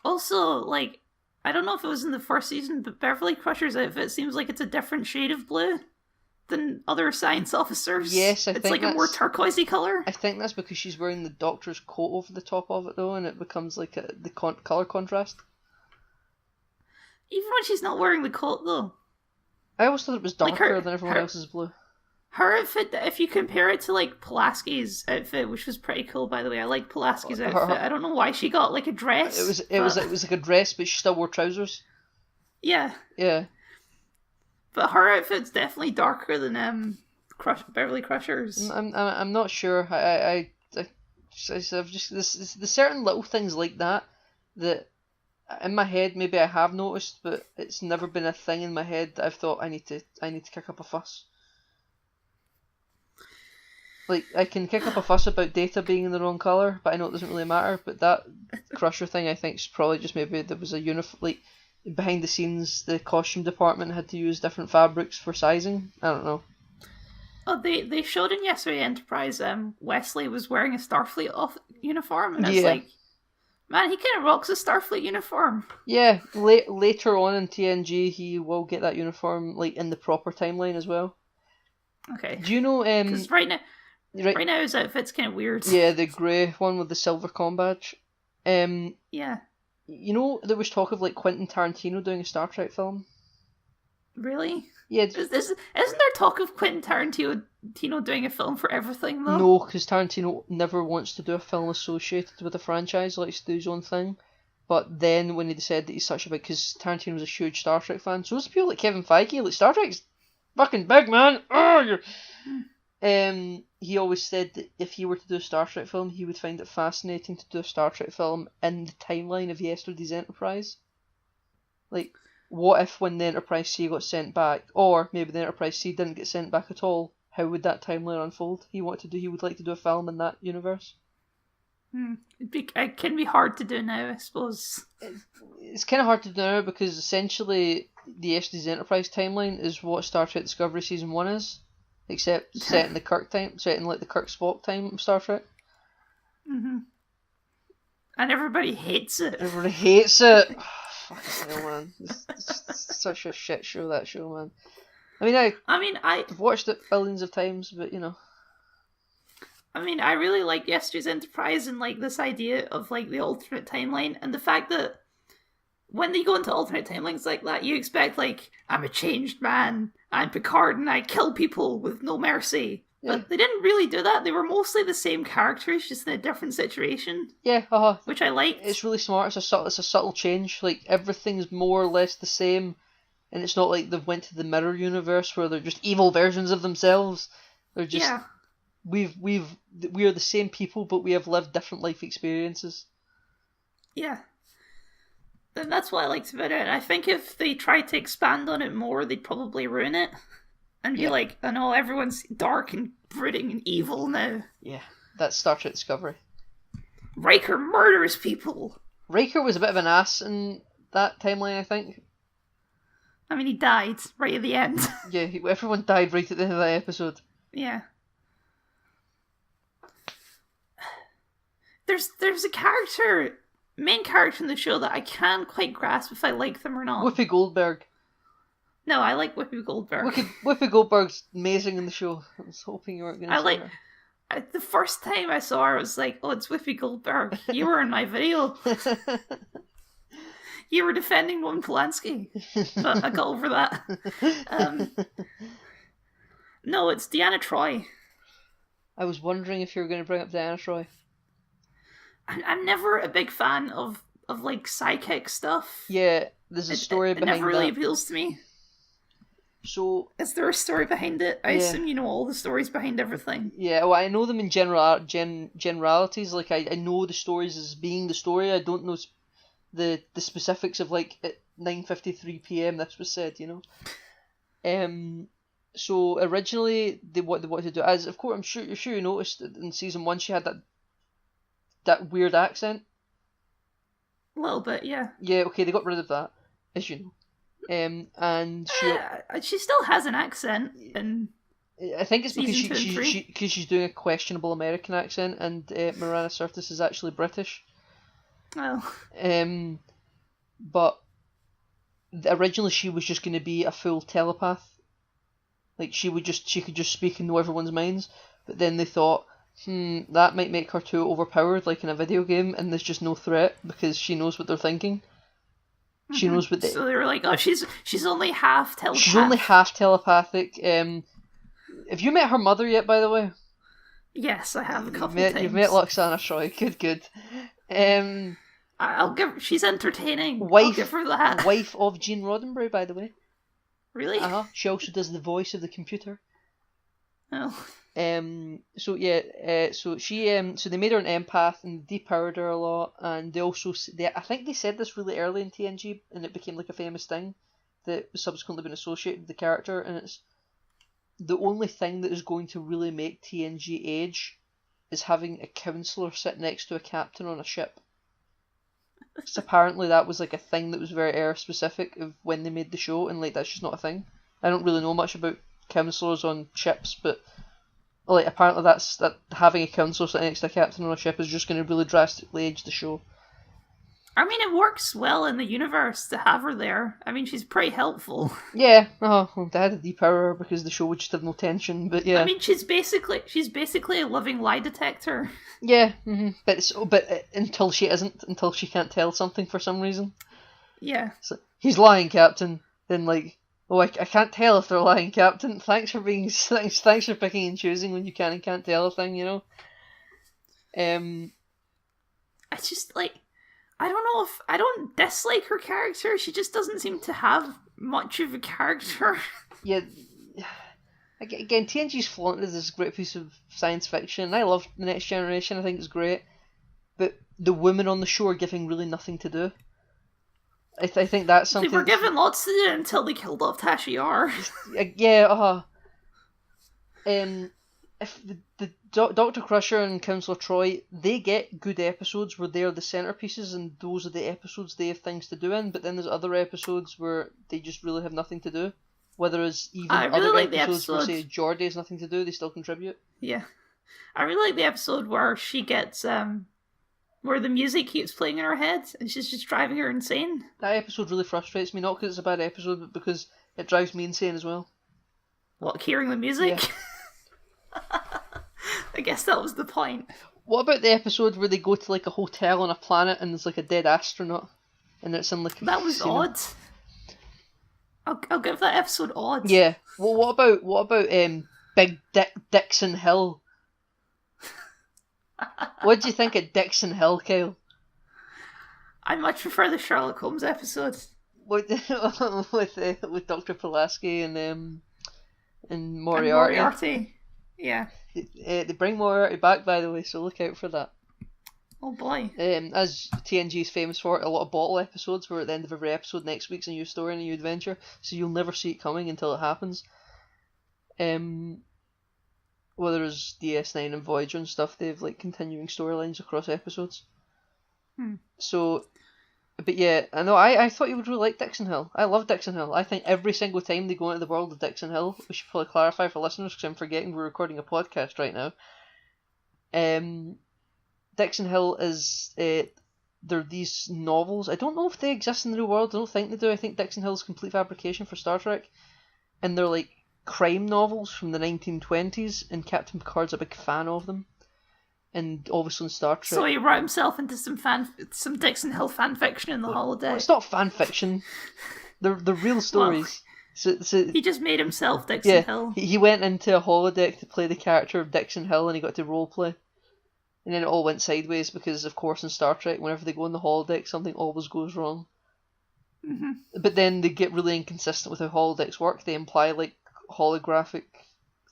Also, like, I don't know if it was in the first season, but Beverly Crusher's outfit seems like it's a different shade of blue than other science officers. Yes, it's like a more turquoisey colour. I think that's because she's wearing the Doctor's coat over the top of it, though, and it becomes like the colour contrast. Even when she's not wearing the coat, though. I always thought it was darker than everyone else's blue. Her outfit, if you compare it to like Pulaski's outfit, which was pretty cool, by the way. I like Pulaski's outfit. I don't know why she got like a dress. It was like a dress, but she still wore trousers. Yeah. Yeah. But her outfit's definitely darker than Beverly Crusher's. I'm not sure. I've just there's certain little things like that in my head maybe I have noticed, but it's never been a thing in my head that I've thought I need to kick up a fuss. Like, I can kick up a fuss about Data being in the wrong colour, but I know it doesn't really matter. But that Crusher thing, I think, is probably just maybe there was a like behind the scenes, the costume department had to use different fabrics for sizing. I don't know. Oh, they showed in Yesterday Enterprise, Wesley was wearing a Starfleet uniform, and it's like, Man, he kind of rocks a Starfleet uniform. Yeah, later on in TNG, he will get that uniform like in the proper timeline as well. Okay. Do you know? Because right now his outfit's kind of weird. Yeah, the grey one with the silver com badge. Yeah. You know, there was talk of like Quentin Tarantino doing a Star Trek film. Really? Yeah. Isn't there talk of Quentin Tarantino doing a film for everything though? No, because Tarantino never wants to do a film associated with a franchise, likes to do his own thing. But then when he decided that he's such a big, because Tarantino was a huge Star Trek fan, so was people like Kevin Feige, like Star Trek's fucking big, man. He always said that if he were to do a Star Trek film, he would find it fascinating to do a Star Trek film in the timeline of yesterday's Enterprise. Like, what if when the Enterprise C got sent back, or maybe the Enterprise C didn't get sent back at all, how would that timeline unfold? He would like to do a film in that universe. It can be hard to do now, I suppose. It's kind of hard to do now because essentially the yesterday's Enterprise timeline is what Star Trek Discovery Season 1 is. Except set in the Kirk Spock time of Star Trek. Mm-hmm. And everybody hates it. Everybody hates it. Fucking hell, man. It's such a shit show, that show, man. I've watched it billions of times, but you know. I really like yesterday's Enterprise and like this idea of like the alternate timeline and the fact that when they go into alternate timelines like that, you expect like I'm a changed man, I'm Picard, and I kill people with no mercy. Yeah. But they didn't really do that. They were mostly the same characters, just in a different situation. Yeah, which I liked. It's really smart. It's a subtle change. Like everything's more or less the same, and it's not like they've went to the mirror universe where they're just evil versions of themselves. They're just we are the same people, but we have lived different life experiences. Yeah. And that's what I liked about it. I think if they tried to expand on it more, they'd probably ruin it. And be like, I know everyone's dark and brooding and evil now. Yeah, that's Star Trek Discovery. Riker murders people. Riker was a bit of an ass in that timeline, I think. He died right at the end. Yeah, everyone died right at the end of that episode. Yeah. There's a main character in the show that I can't quite grasp if I like them or not. Whoopi Goldberg. No, I like Whoopi Goldberg. Whoopi Goldberg's amazing in the show. I was hoping you weren't going to say her. The first time I saw her, I was like, oh, it's Whoopi Goldberg. You were in my video. You were defending Roman Polanski. But I got over that. No, it's Deanna Troi. I was wondering if you were going to bring up Deanna Troi. I'm never a big fan of like psychic stuff. Yeah, there's a story behind that. It never really appeals to me. So, is there a story behind it? I assume you know all the stories behind everything. Yeah, well, I know them in generalities. Like, I know the stories as being the story. I don't know the specifics of, like, at 9:53 p.m. this was said, you know? So, originally, what they wanted to do, as, of course, I'm sure you noticed that in Season 1 she had that weird accent. A little bit, yeah. Yeah, okay, they got rid of that, as you know. And she still has an accent, and I think it's because she's doing a questionable American accent, and Miranda Sirtis is actually British. Oh. But originally she was just going to be a full telepath. Like she could just speak and know everyone's minds. But then they thought, that might make her too overpowered, like in a video game, and there's just no threat because she knows what they're thinking. She knows what they... So they were like, oh, she's only half telepathic. She's only half telepathic. Have you met her mother yet, by the way? Yes, I have a couple times. You've met Loxana Troy. Good. I'll give... She's entertaining. I'll give her that. Wife of Gene Roddenberry, by the way. Really? She also does the voice of the computer. Oh. So they made her an empath and depowered her a lot, and I think they said this really early in TNG, and it became like a famous thing that was subsequently been associated with the character, and it's the only thing that is going to really make TNG age is having a counselor sit next to a captain on a ship. So apparently that was like a thing that was very era specific of when they made the show, and like that's just not a thing. I don't really know much about counselors on ships, but like apparently that having a counselor sitting next to a captain on a ship is just going to really drastically age the show. I mean, it works well in the universe to have her there. I mean, she's pretty helpful. Yeah, well, they had to depower her because the show would just have no tension, but yeah. I mean, she's basically a living lie detector. Yeah, but until she isn't, until she can't tell something for some reason. Yeah. So, he's lying, Captain. Then like, oh, I can't tell if they're lying, Captain. Thanks for picking and choosing when you can and can't tell a thing, you know. I just like, I don't know if I don't dislike her character. She just doesn't seem to have much of a character. Yeah. Again, TNG's flaunted as this great piece of science fiction. I love The Next Generation. I think it's great, but the women on the show are giving really nothing to do. I think that's something. They were given lots to do until they killed off Tasha Yar. Yeah. If the Dr. Crusher and Counselor Troy, they get good episodes where they're the centerpieces, and those are the episodes they have things to do in. But then there's other episodes where they just really have nothing to do. Whether it's even other episodes where, say, Geordi has nothing to do, they still contribute. Yeah. I really like the episode where she gets, where the music keeps playing in her head and she's just driving her insane. That episode really frustrates me, not because it's a bad episode, but because it drives me insane as well. What, hearing the music? Yeah. I guess that was the point. What about the episode where they go to like a hotel on a planet and there's like a dead astronaut? And it's in like a That was odd. I'll give that episode odd. Yeah. Well, what about Big Dixon Hill? What do you think of Dixon Hill, Kyle? I much prefer the Sherlock Holmes episode. With Dr. Pulaski and Moriarty. And Moriarty. Yeah. They bring Moriarty back, by the way, so look out for that. Oh boy. As TNG is famous for, a lot of bottle episodes where at the end of every episode next week's a new story and a new adventure, so you'll never see it coming until it happens. Whether it's DS9 and Voyager and stuff, they have like continuing storylines across episodes. So, but yeah, I know, I thought you would really like Dixon Hill. I love Dixon Hill. I think every single time they go into the world of Dixon Hill, we should probably clarify for listeners because I'm forgetting we're recording a podcast right now. Dixon Hill is, they're these novels. I don't know if they exist in the real world. I don't think they do. I think Dixon Hill is complete fabrication for Star Trek. And they're like crime novels from the 1920s, and Captain Picard's a big fan of them. And obviously in Star Trek. So he wrote himself into some Dixon Hill fan fiction in the holodeck. Well, it's not fan fiction. They're real stories. Well, so he just made himself Dixon Hill. He went into a holodeck to play the character of Dixon Hill, and he got to roleplay. And then it all went sideways because, of course, in Star Trek, whenever they go on the holodeck, something always goes wrong. Mm-hmm. But then they get really inconsistent with how holodecks work. They imply, like, holographic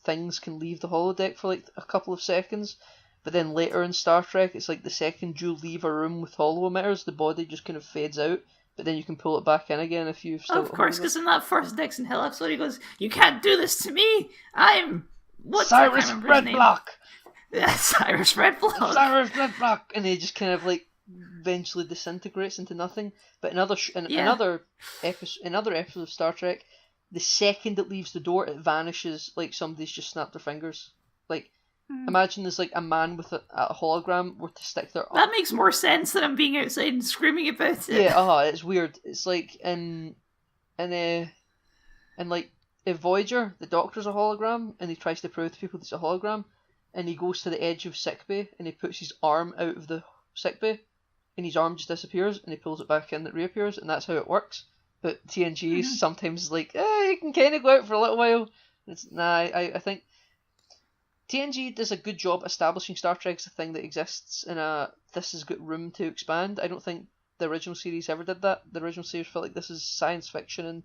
things can leave the holodeck for, like, a couple of seconds. But then later in Star Trek, it's like the second you leave a room with holo emitters, the body just kind of fades out. But then you can pull it back in again if you've still... Of course, because in that first Dixon Hill episode, he goes, "You can't do this to me! I'm... Cyrus Redblock!" Yeah, Cyrus Redblock. Cyrus Redblock, and he just kind of like eventually disintegrates into nothing. But another episode of Star Trek, the second it leaves the door, it vanishes like somebody's just snapped their fingers. Like, imagine there's like a man with a hologram were to stick their. That makes more sense than I'm being outside and screaming about it. Yeah, it's weird. It's like in like if Voyager, the Doctor's a hologram, and he tries to prove to people it's a hologram. And he goes to the edge of sickbay and he puts his arm out of the sickbay and his arm just disappears and he pulls it back in and it reappears, and that's how it works. But TNG sometimes is like, you can kind of go out for a little while. I think TNG does a good job establishing Star Trek as a thing that exists in this has got room to expand. I don't think the original series ever did that. The original series felt like this is science fiction and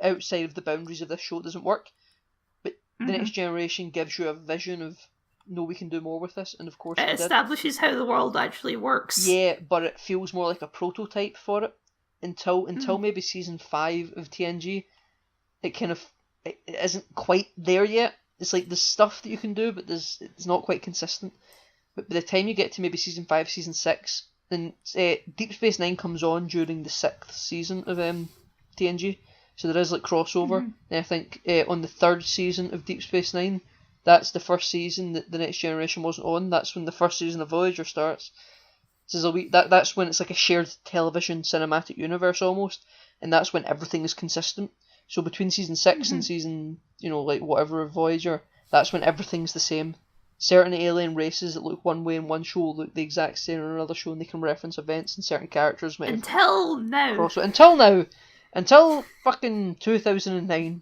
outside of the boundaries of this show it doesn't work. But The Next Generation gives you a vision of, no, we can do more with this, and of course it establishes how the world actually works. Yeah, but it feels more like a prototype for it until maybe season 5 of TNG. It kind of it isn't quite there yet. It's like there's stuff that you can do, but it's not quite consistent. But by the time you get to maybe season 5, season 6, then Deep Space Nine comes on during the 6th season of TNG, so there is like crossover. And I think on the 3rd season of Deep Space Nine. That's the first season that The Next Generation wasn't on. That's when the first season of Voyager starts. So there's that's when it's like a shared television cinematic universe almost, and that's when everything is consistent. So between season 6 and season, like whatever of Voyager, that's when everything's the same. Certain alien races that look one way in one show look the exact same in another show, and they can reference events and certain characters. Until now. Until fucking 2009.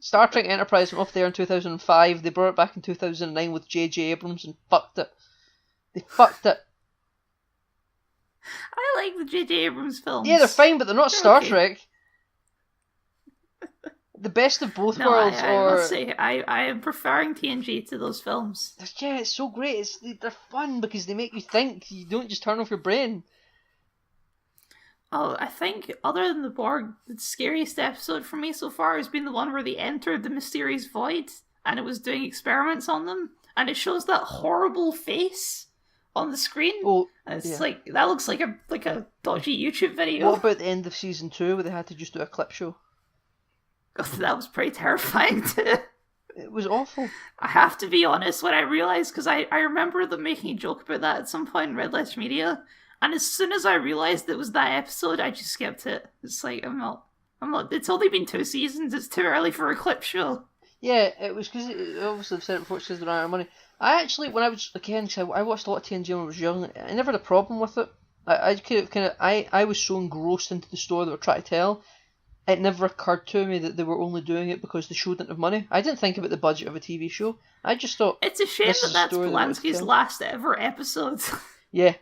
Star Trek Enterprise went off there in 2005. They brought it back in 2009 with J.J. Abrams and fucked it. They fucked it. I like the J.J. Abrams films. Yeah, they're fine, but they're not Star Trek. The best of both worlds. I must say, I am preferring TNG to those films. Yeah, it's so great. They're fun because they make you think. You don't just turn off your brain. Oh, I think, other than the Borg, the scariest episode for me so far has been the one where they entered the mysterious void and it was doing experiments on them, and it shows that horrible face on the screen. Oh, and it's like, that looks like a dodgy YouTube video. What about the end of season 2 where they had to just do a clip show? God, that was pretty terrifying too. It was awful. I have to be honest, when I realised, because I remember them making a joke about that at some point in Red Letter Media, and as soon as I realised it was that episode, I just skipped it. It's like, I'm not, it's only been 2 seasons, it's too early for a clip show. Yeah, it was because, obviously I've said it before, it's because they're out of money. I actually, when I was, again, cause I watched a lot of TNG when I was young, I never had a problem with it. I was so engrossed into the story they were trying to tell, it never occurred to me that they were only doing it because the show didn't have money. I didn't think about the budget of a TV show. I just thought, it's a shame that's Polanski's last ever episode. Yeah,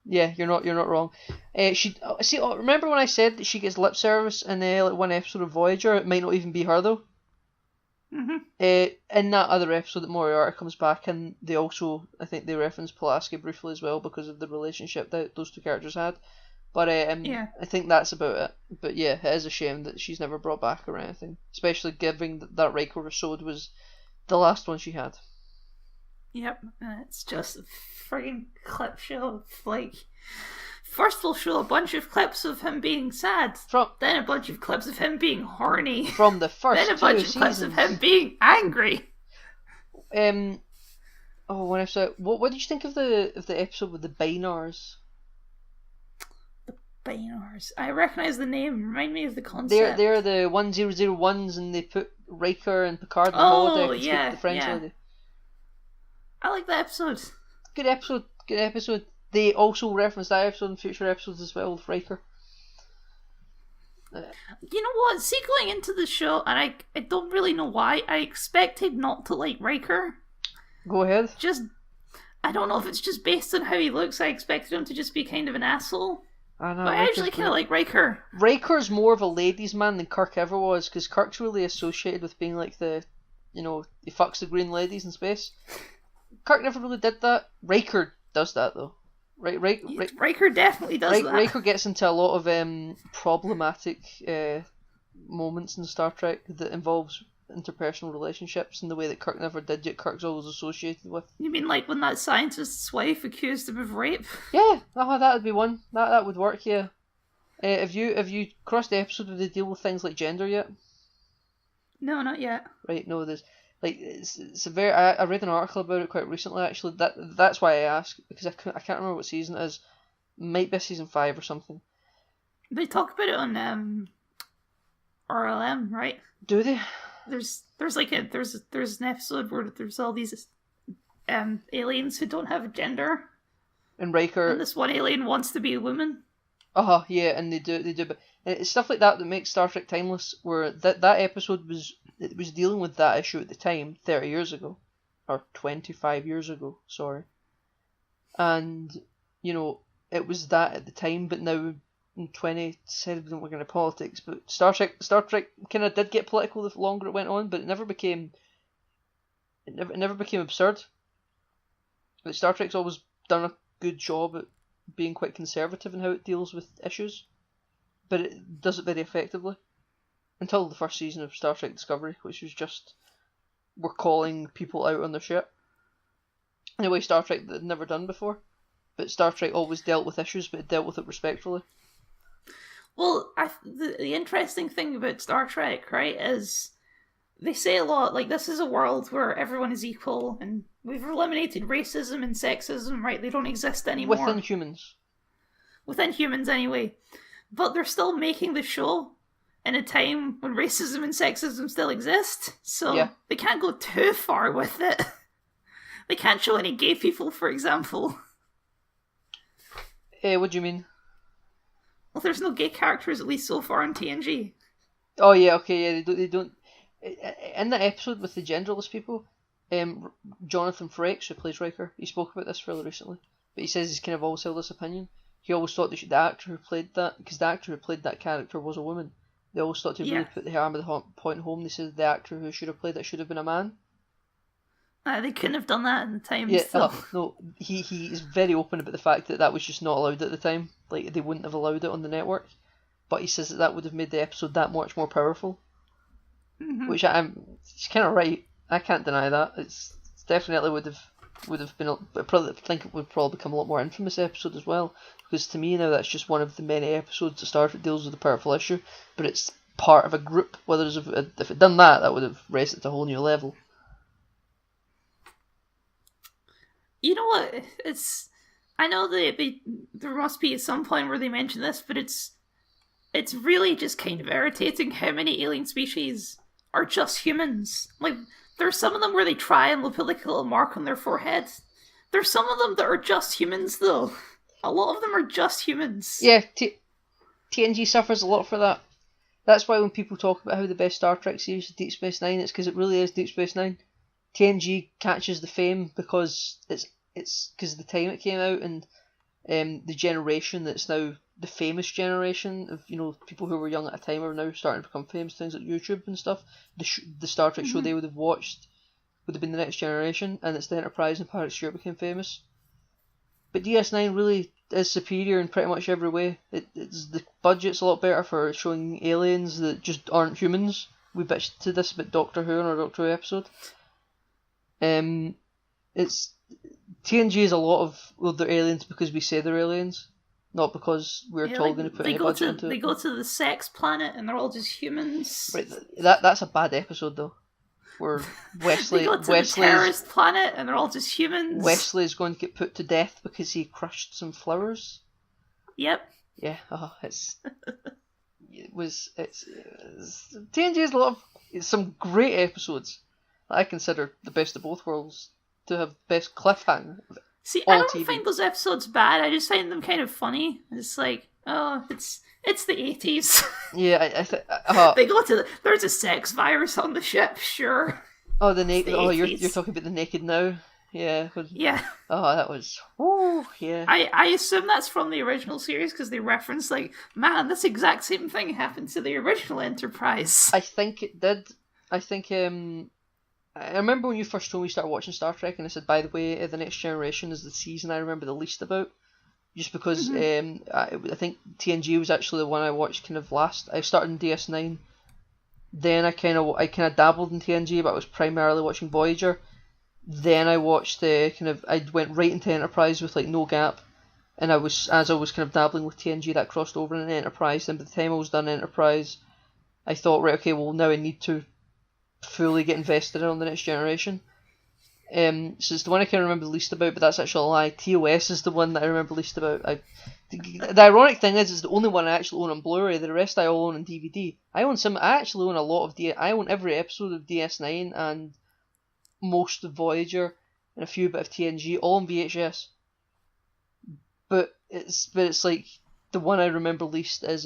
you're not wrong. Remember when I said that she gets lip service in like one episode of Voyager? It might not even be her though. Mm-hmm. In that other episode that Moriarty comes back, and they also, I think they reference Pulaski briefly as well because of the relationship that those two characters had. But I think that's about it. But yeah, it is a shame that she's never brought back or anything, especially given that Riker episode was the last one she had. Yep, and it's just a frigging clip show. Like, first we'll show a bunch of clips of him being sad, then a bunch of clips of him being horny, from the first then a bunch of clips of him being angry. When I saw what did you think of the episode with the Bynars? Bynars. I recognise the name. Remind me of the concept. They're the 1001s, and they put Riker and Picard in the holodeck and speak to the French lady. I like that episode. Good episode. They also reference that episode in future episodes as well with Riker. You know what? See, going into the show, and I don't really know why, I expected not to like Riker. Go ahead. I don't know if it's just based on how he looks. I expected him to just be kind of an asshole. I know, but I actually kind of like Riker. Riker's more of a ladies' man than Kirk ever was, because Kirk's really associated with being like the, he fucks the green ladies in space. Kirk never really did that. Riker does that though. Riker definitely does that. Riker gets into a lot of problematic moments in Star Trek that involves interpersonal relationships in the way that Kirk never did, yet Kirk's always associated with. You mean like when that scientist's wife accused him of rape? Yeah, that would be one. That would work, yeah. Have you crossed the episode where they deal with things like gender yet? No, not yet. Right, no, there's it's a very. I read an article about it quite recently actually. That's why I asked, because I can't remember what season it is. Might be season 5 or something. They talk about it on RLM, right? Do they? There's an episode where there's all these aliens who don't have a gender. And Riker. And this one alien wants to be a woman. Yeah, and they do, but it's stuff like that makes Star Trek timeless. Where that episode was dealing with that issue at the time, 30 years ago, or 25 years ago. Sorry. And it was that at the time, but now in 2010 we don't work into politics. But Star Trek kind of did get political the longer it went on, but it never became absurd. But Star Trek's always done a good job at being quite conservative in how it deals with issues, but it does it very effectively. Until the first season of Star Trek Discovery, which was just, we're calling people out on their shit in a way Star Trek had never done before. But Star Trek always dealt with issues, but it dealt with it respectfully. Well, the interesting thing about Star Trek, right, is they say a lot, like, this is a world where everyone is equal, and we've eliminated racism and sexism, right? They don't exist anymore. Within humans. Within humans, anyway. But they're still making the show in a time when racism and sexism still exist, so they can't go too far with it. They can't show any gay people, for example. What do you mean? Well, there's no gay characters, at least so far in TNG. Oh yeah, okay, yeah, they don't. In that episode with the genderless people, Jonathan Frakes, who plays Riker, he spoke about this fairly recently, but he says he's kind of always held this opinion. He always thought that the actor who played that, because the actor who played that character was a woman, they always thought to really put the hammer of the point home. They said the actor who should have played it should have been a man. They couldn't have done that in the time. Yeah, no, he is very open about the fact that that was just not allowed at the time. Like, they wouldn't have allowed it on the network. But he says that would have made the episode that much more powerful. Mm-hmm. Which he's kind of right. I can't deny that. It's definitely would have been. I think it would probably become a lot more infamous episode as well. Because to me now that's just one of the many episodes that Star Trek deals with a powerful issue, but it's part of a group. Whether if it done that would have raised it to a whole new level. You know what? I know there must be at some point where they mention this, but it's really just kind of irritating how many alien species are just humans. Like, there's some of them where they try and put like a little mark on their forehead. There's some of them that are just humans, though. A lot of them are just humans. Yeah, TNG suffers a lot for that. That's why when people talk about how the best Star Trek series is Deep Space Nine, it's because it really is Deep Space Nine. TNG catches the fame because it's because of the time it came out and the generation that's now the famous generation of, you know, people who were young at a time are now starting to become famous. Things like YouTube and stuff. The Star Trek show they would have watched would have been the next generation, and it's the Enterprise and Pirate Stewart became famous. But DS9 really is superior in pretty much every way. It's the budget's a lot better for showing aliens that just aren't humans. We bitched to this about Doctor Who in our Doctor Who episode. It's TNG is a lot of they're aliens because we say they're aliens, not because we're told going to put any budget into it. They go to the sex planet and they're all just humans. Right, that's a bad episode though. Where Wesley they go to the terrorist planet and they're all just humans. Wesley's going to get put to death because he crushed some flowers. Yep. Yeah. TNG has a lot of some great episodes. I consider the best of both worlds to have best cliffhanger. See, I don't find those episodes bad. I just find them kind of funny. It's like, oh, it's the 80s. Yeah, they go to there's a sex virus on the ship, sure. Oh, the naked. Oh, you're talking about the Naked Now. Yeah. Yeah. Oh, that was. Woo, yeah. I assume that's from the original series because they reference like, man, this exact same thing happened to the original Enterprise. I think it did. I think I remember when you first told me you started watching Star Trek, and I said, by the way, The Next Generation is the season I remember the least about. Just because I think TNG was actually the one I watched kind of last. I started in DS9, then I kind of dabbled in TNG, but I was primarily watching Voyager. Then I watched I went right into Enterprise with like no gap, and as I was kind of dabbling with TNG, that crossed over in Enterprise. And by the time I was done Enterprise, I thought, right, okay, well now I need to fully get invested in on The Next Generation. So it's the one I can remember the least about, but that's actually a lie. TOS is the one that I remember least about. The ironic thing is, it's the only one I actually own on Blu-ray. The rest I all own on DVD. I actually own a lot of I own every episode of DS9 and most of Voyager and a few bit of TNG, all on VHS. But it's like the one I remember least is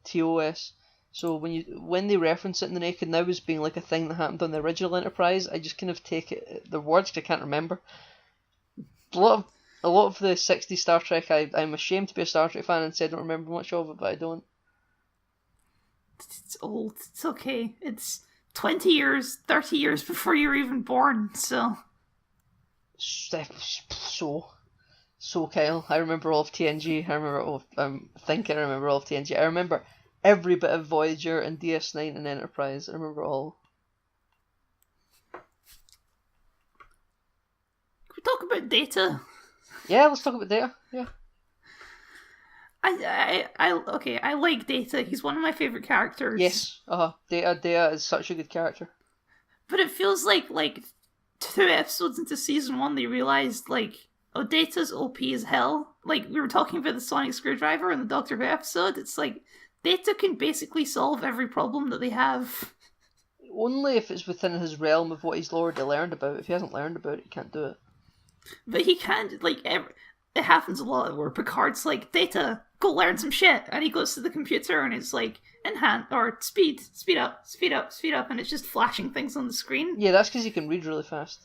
TOS. So when they reference it in The Naked Now as being like a thing that happened on the original Enterprise, I just kind of take it the words because I can't remember. A lot of the 60s Star Trek, I'm ashamed to be a Star Trek fan and say I don't remember much of it, but I don't. It's old. It's okay. It's 20 years, 30 years before you were even born, so. So Kyle, I remember all of TNG. I remember all of TNG. I remember every bit of Voyager and DS9 and Enterprise. I remember all. Can we talk about Data? Yeah, let's talk about Data. Yeah. Okay, I like Data. He's one of my favorite characters. Yes, Data is such a good character. But it feels like 2 episodes into season 1, they realized oh, Data's OP as hell. Like we were talking about the sonic screwdriver in the Doctor Who episode. It's like Data can basically solve every problem that they have. Only if it's within his realm of what he's already learned about. If he hasn't learned about it, he can't do it. But he can't, it happens a lot where Picard's like, Data, go learn some shit. And he goes to the computer and it's like, enhance, or speed up, speed up, speed up. And it's just flashing things on the screen. Yeah, that's because he can read really fast.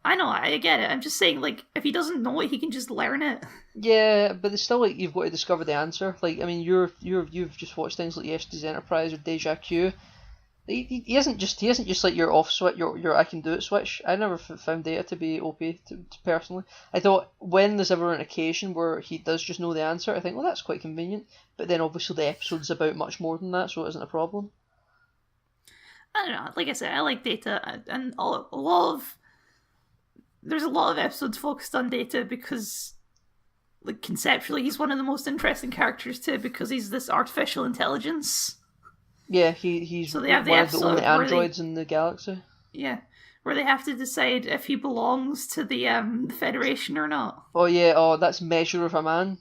I know, I get it. I'm just saying, if he doesn't know it, he can just learn it. Yeah, but it's still you've got to discover the answer. I mean, you've just watched things like Yesterday's Enterprise or Deja Q. He isn't just like your off switch, your I can do it switch. I never found Data to be OP personally. I thought when there's ever an occasion where he does just know the answer, I think, well, that's quite convenient. But then obviously the episode's about much more than that, so it isn't a problem. I don't know. Like I said, I like Data, and there's a lot of episodes focused on Data because, conceptually, he's one of the most interesting characters too, because he's this artificial intelligence. Yeah, he's so they have one of the only androids in the galaxy. Yeah, where they have to decide if he belongs to the Federation or not. Oh yeah, that's Measure of a Man.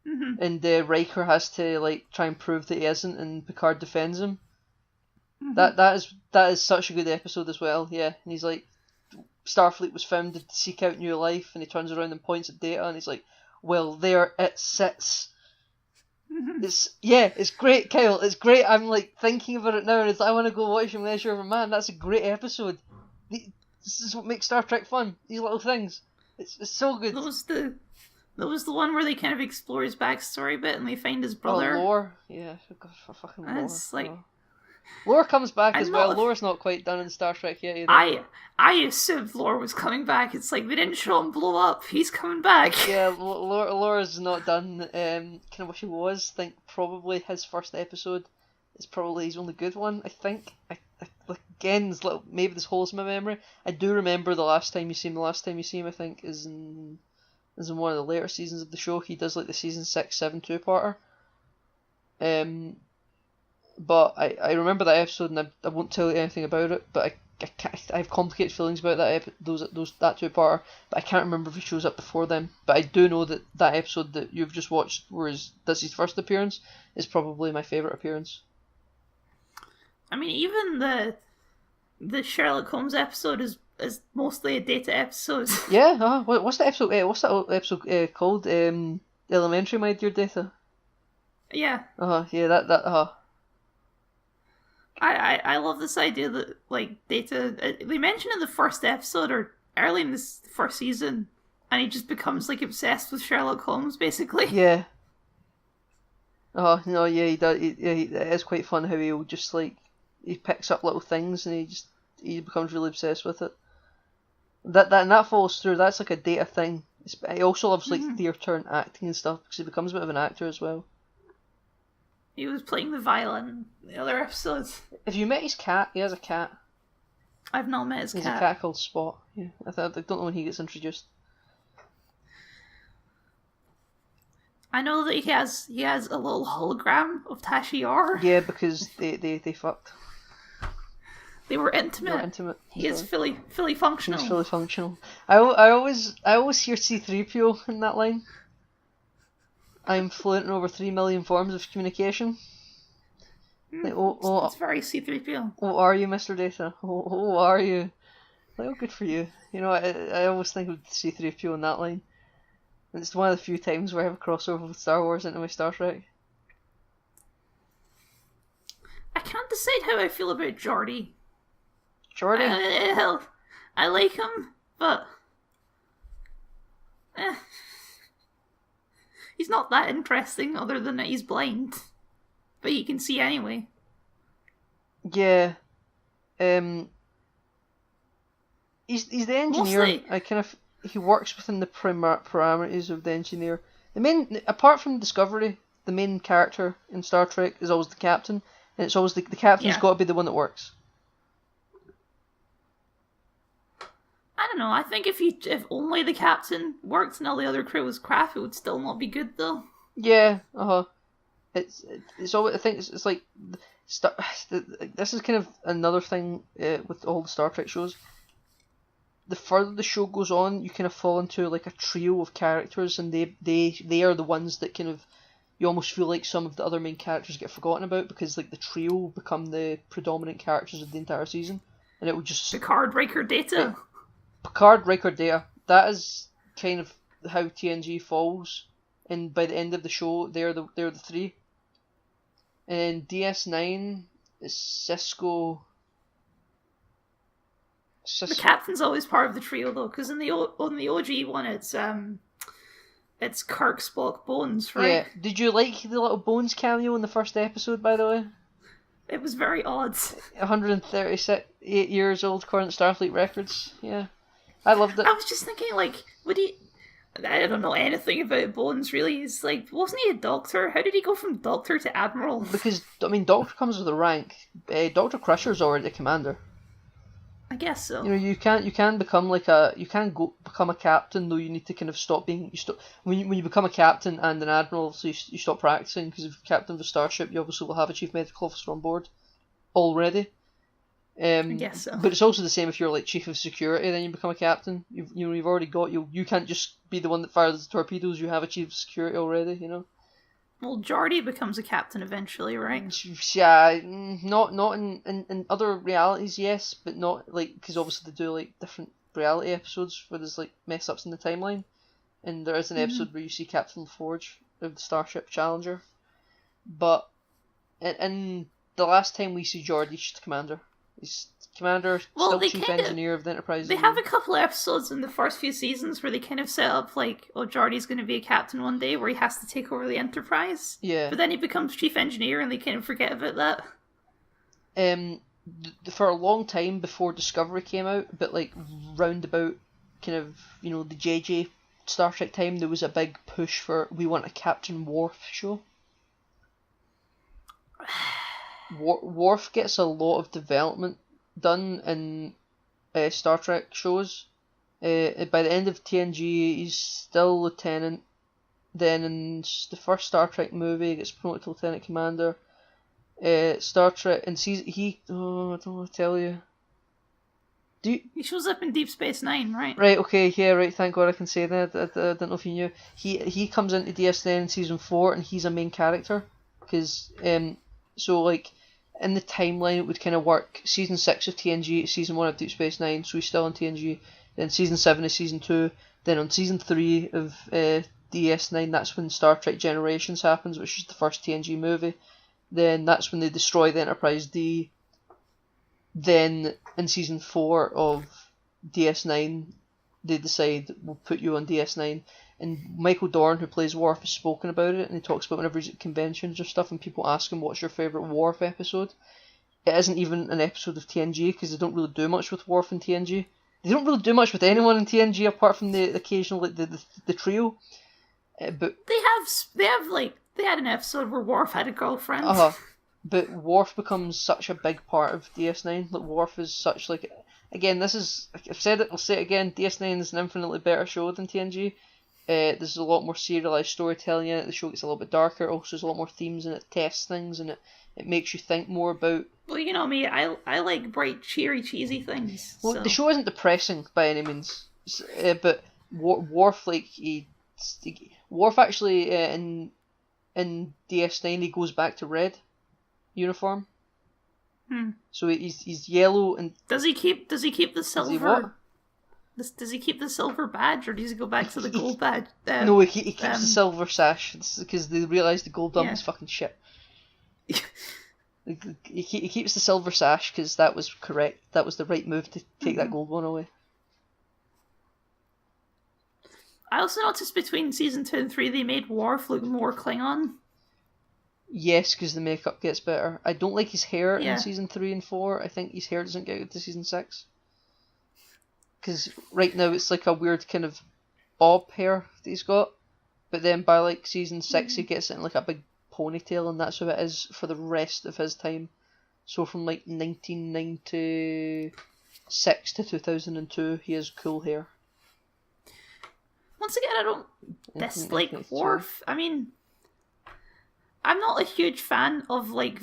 Mm-hmm. And Riker has to try and prove that he isn't, and Picard defends him. Mm-hmm. That is such a good episode as well. Yeah, and he's like, Starfleet was founded to seek out new life, and he turns around and points at Data, and he's like, well, there it sits. It's great, Kyle. It's great. I'm thinking about it now, and it's I want to go watch Measure of a Man. That's a great episode. This is what makes Star Trek fun. These little things. It's so good. That was the one where they kind of explore his backstory a bit, and they find his brother. Oh, Lore. Yeah, God, for fucking Lore. It's Lore comes back as well. Lore's not quite done in Star Trek yet either. I assumed Lore was coming back. It's like they didn't show him blow up. He's coming back. Yeah, Lore's not done. Kind of wish he was. Think probably his first episode is probably his only good one. I think. Again, maybe this holds my memory. I do remember the last time you see him. The last time you see him, I think, is in one of the later seasons of the show. He does the season 6, 7 2-parter. But I remember that episode, and I won't tell you anything about it. But I have complicated feelings about that that 2-parter. But I can't remember if he shows up before them. But I do know that episode that you've just watched, that's his first appearance, is probably my favourite appearance. I mean, even the Sherlock Holmes episode is mostly a Data episode. Yeah. What's the episode? What's that episode called? Elementary, My Dear Data. Yeah. Yeah. That. I love this idea that Data, they mention in the first episode or early in this first season, and he just becomes obsessed with Sherlock Holmes basically. Yeah. No, yeah, he does. It is quite fun how he'll just he picks up little things and he becomes really obsessed with it. That follows through. That's a Data thing. He also loves theatre and acting and stuff because he becomes a bit of an actor as well. He was playing the violin in the other episodes. Have you met his cat? He has a cat. I've not met his cat. There's a cat called Spot. Yeah, I don't know when he gets introduced. I know that he has a little hologram of Tashi Yar. Yeah, because they fucked. They were intimate. He is fully functional. He's fully functional. I always hear C-3PO in that line. I'm fluent in over 3 million forms of communication. It's very C-3PO. Oh, are you, Mr. Data? Oh, are you? Good for you. I always think of C-3PO in that line. And it's one of the few times where I have a crossover with Star Wars into my Star Trek. I can't decide how I feel about Geordi. Geordi? I like him, but... He's not that interesting other than that he's blind. But he can see anyway. Yeah. He's the engineer. Mostly. He works within the parameters of the engineer. Apart from Discovery, the main character in Star Trek is always the captain, and it's always the captain's got to be the one that works. I don't know. I think if only the captain worked and all the other crew was crap, it would still not be good though. Yeah, it's all. I think it's like this is kind of another thing with all the Star Trek shows. The further the show goes on, you kind of fall into like a trio of characters, and they are the ones that kind of you almost feel like some of the other main characters get forgotten about because like the trio become the predominant characters of the entire season, and it would just Picard, Riker, Data. Picard, Riker, Data. That is kind of how TNG falls, and by the end of the show, they're the three. And DS9 is Cisco. The captain's always part of the trio though, because in the OG one, it's Kirk, Spock, Bones, right? Yeah. Did you like the little Bones cameo in the first episode? By the way, it was very odd. 138 years old, current Starfleet records. Yeah, I loved it. I was just thinking, like, would he? I don't know anything about Bones really. He's like, wasn't he a doctor? How did he go from doctor to admiral? Because I mean, Doctor comes with a rank. Doctor Crusher's already a commander. I guess so. You know, you can become become a captain, though you need to kind of stop being when you become a captain and an admiral, so you stop practicing because if you're captain of a starship, you obviously will have a chief medical officer on board already. I guess so. But it's also the same if you're like chief of security, then you become a captain. You've already got you can't just be the one that fires the torpedoes. You have a chief of security already. You know. Well, Geordi becomes a captain eventually, right? Yeah, not in other realities, yes, but not like because obviously they do like different reality episodes where there's like mess ups in the timeline, and there is an episode where you see Captain LaForge of the Starship Challenger, but in the last time we see Geordi, she's the commander. He's commander, still chief engineer of the Enterprise. They have a couple of episodes in the first few seasons where they kind of set up like, oh, Geordi's going to be a captain one day where he has to take over the Enterprise. Yeah. But then he becomes chief engineer and they kind of forget about that. For a long time before Discovery came out, but like round about kind of, the JJ Star Trek time, there was a big push for we want a Captain Worf show. Worf gets a lot of development done in Star Trek shows. By the end of TNG, he's still lieutenant. Then in the first Star Trek movie, he gets promoted to lieutenant commander. Star Trek and season I don't want to tell you. He shows up in Deep Space Nine, right? Right. Okay. Yeah. Right. Thank God I can say that. I don't know if you knew. He comes into DS9 in season 4, and he's a main character because so like. In the timeline, it would kind of work. Season 6 of TNG, season 1 of Deep Space Nine, so he's still in TNG. Then season 7 is season 2. Then on season 3 of DS9, that's when Star Trek Generations happens, which is the first TNG movie. Then that's when they destroy the Enterprise D. Then in season 4 of DS9, they decide we'll put you on DS9. And Michael Dorn, who plays Worf, has spoken about it, and he talks about whenever he's at conventions or stuff, and people ask him, what's your favourite Worf episode? It isn't even an episode of TNG, because they don't really do much with Worf in TNG. They don't really do much with anyone in TNG, apart from the occasional, like, the trio. But they had an episode where Worf had a girlfriend. But Worf becomes such a big part of DS9. Like, Worf is such, like... Again, this is... I've said it, I'll say it again, DS9 is an infinitely better show than TNG. There's a lot more serialized storytelling in it. The show gets a little bit darker. Also, there's a lot more themes in it. Tests things, and it makes you think more about. Well, you know me. I like bright, cheery, cheesy things. Well, so. The show isn't depressing by any means, but Worf Worf actually in DS9 he goes back to red uniform. So he's yellow and. Does he keep the silver? Does he what? Does he keep the silver badge, or does he go back to the gold badge? No, he keeps the silver sash because they realise the gold dome is fucking shit. He keeps the silver sash because that was correct. That was the right move to take that gold one away. I also noticed between season 2 and 3 they made Worf look more Klingon. Yes, because the makeup gets better. I don't like his hair in season 3 and 4. I think his hair doesn't get good to season 6. Because right now it's like a weird kind of bob hair that he's got. But then by like season 6 he gets it in like a big ponytail, and that's how it is for the rest of his time. So from like 1996 to 2002 he has cool hair. Once again, I don't dislike Worf. I mean, I'm not a huge fan of like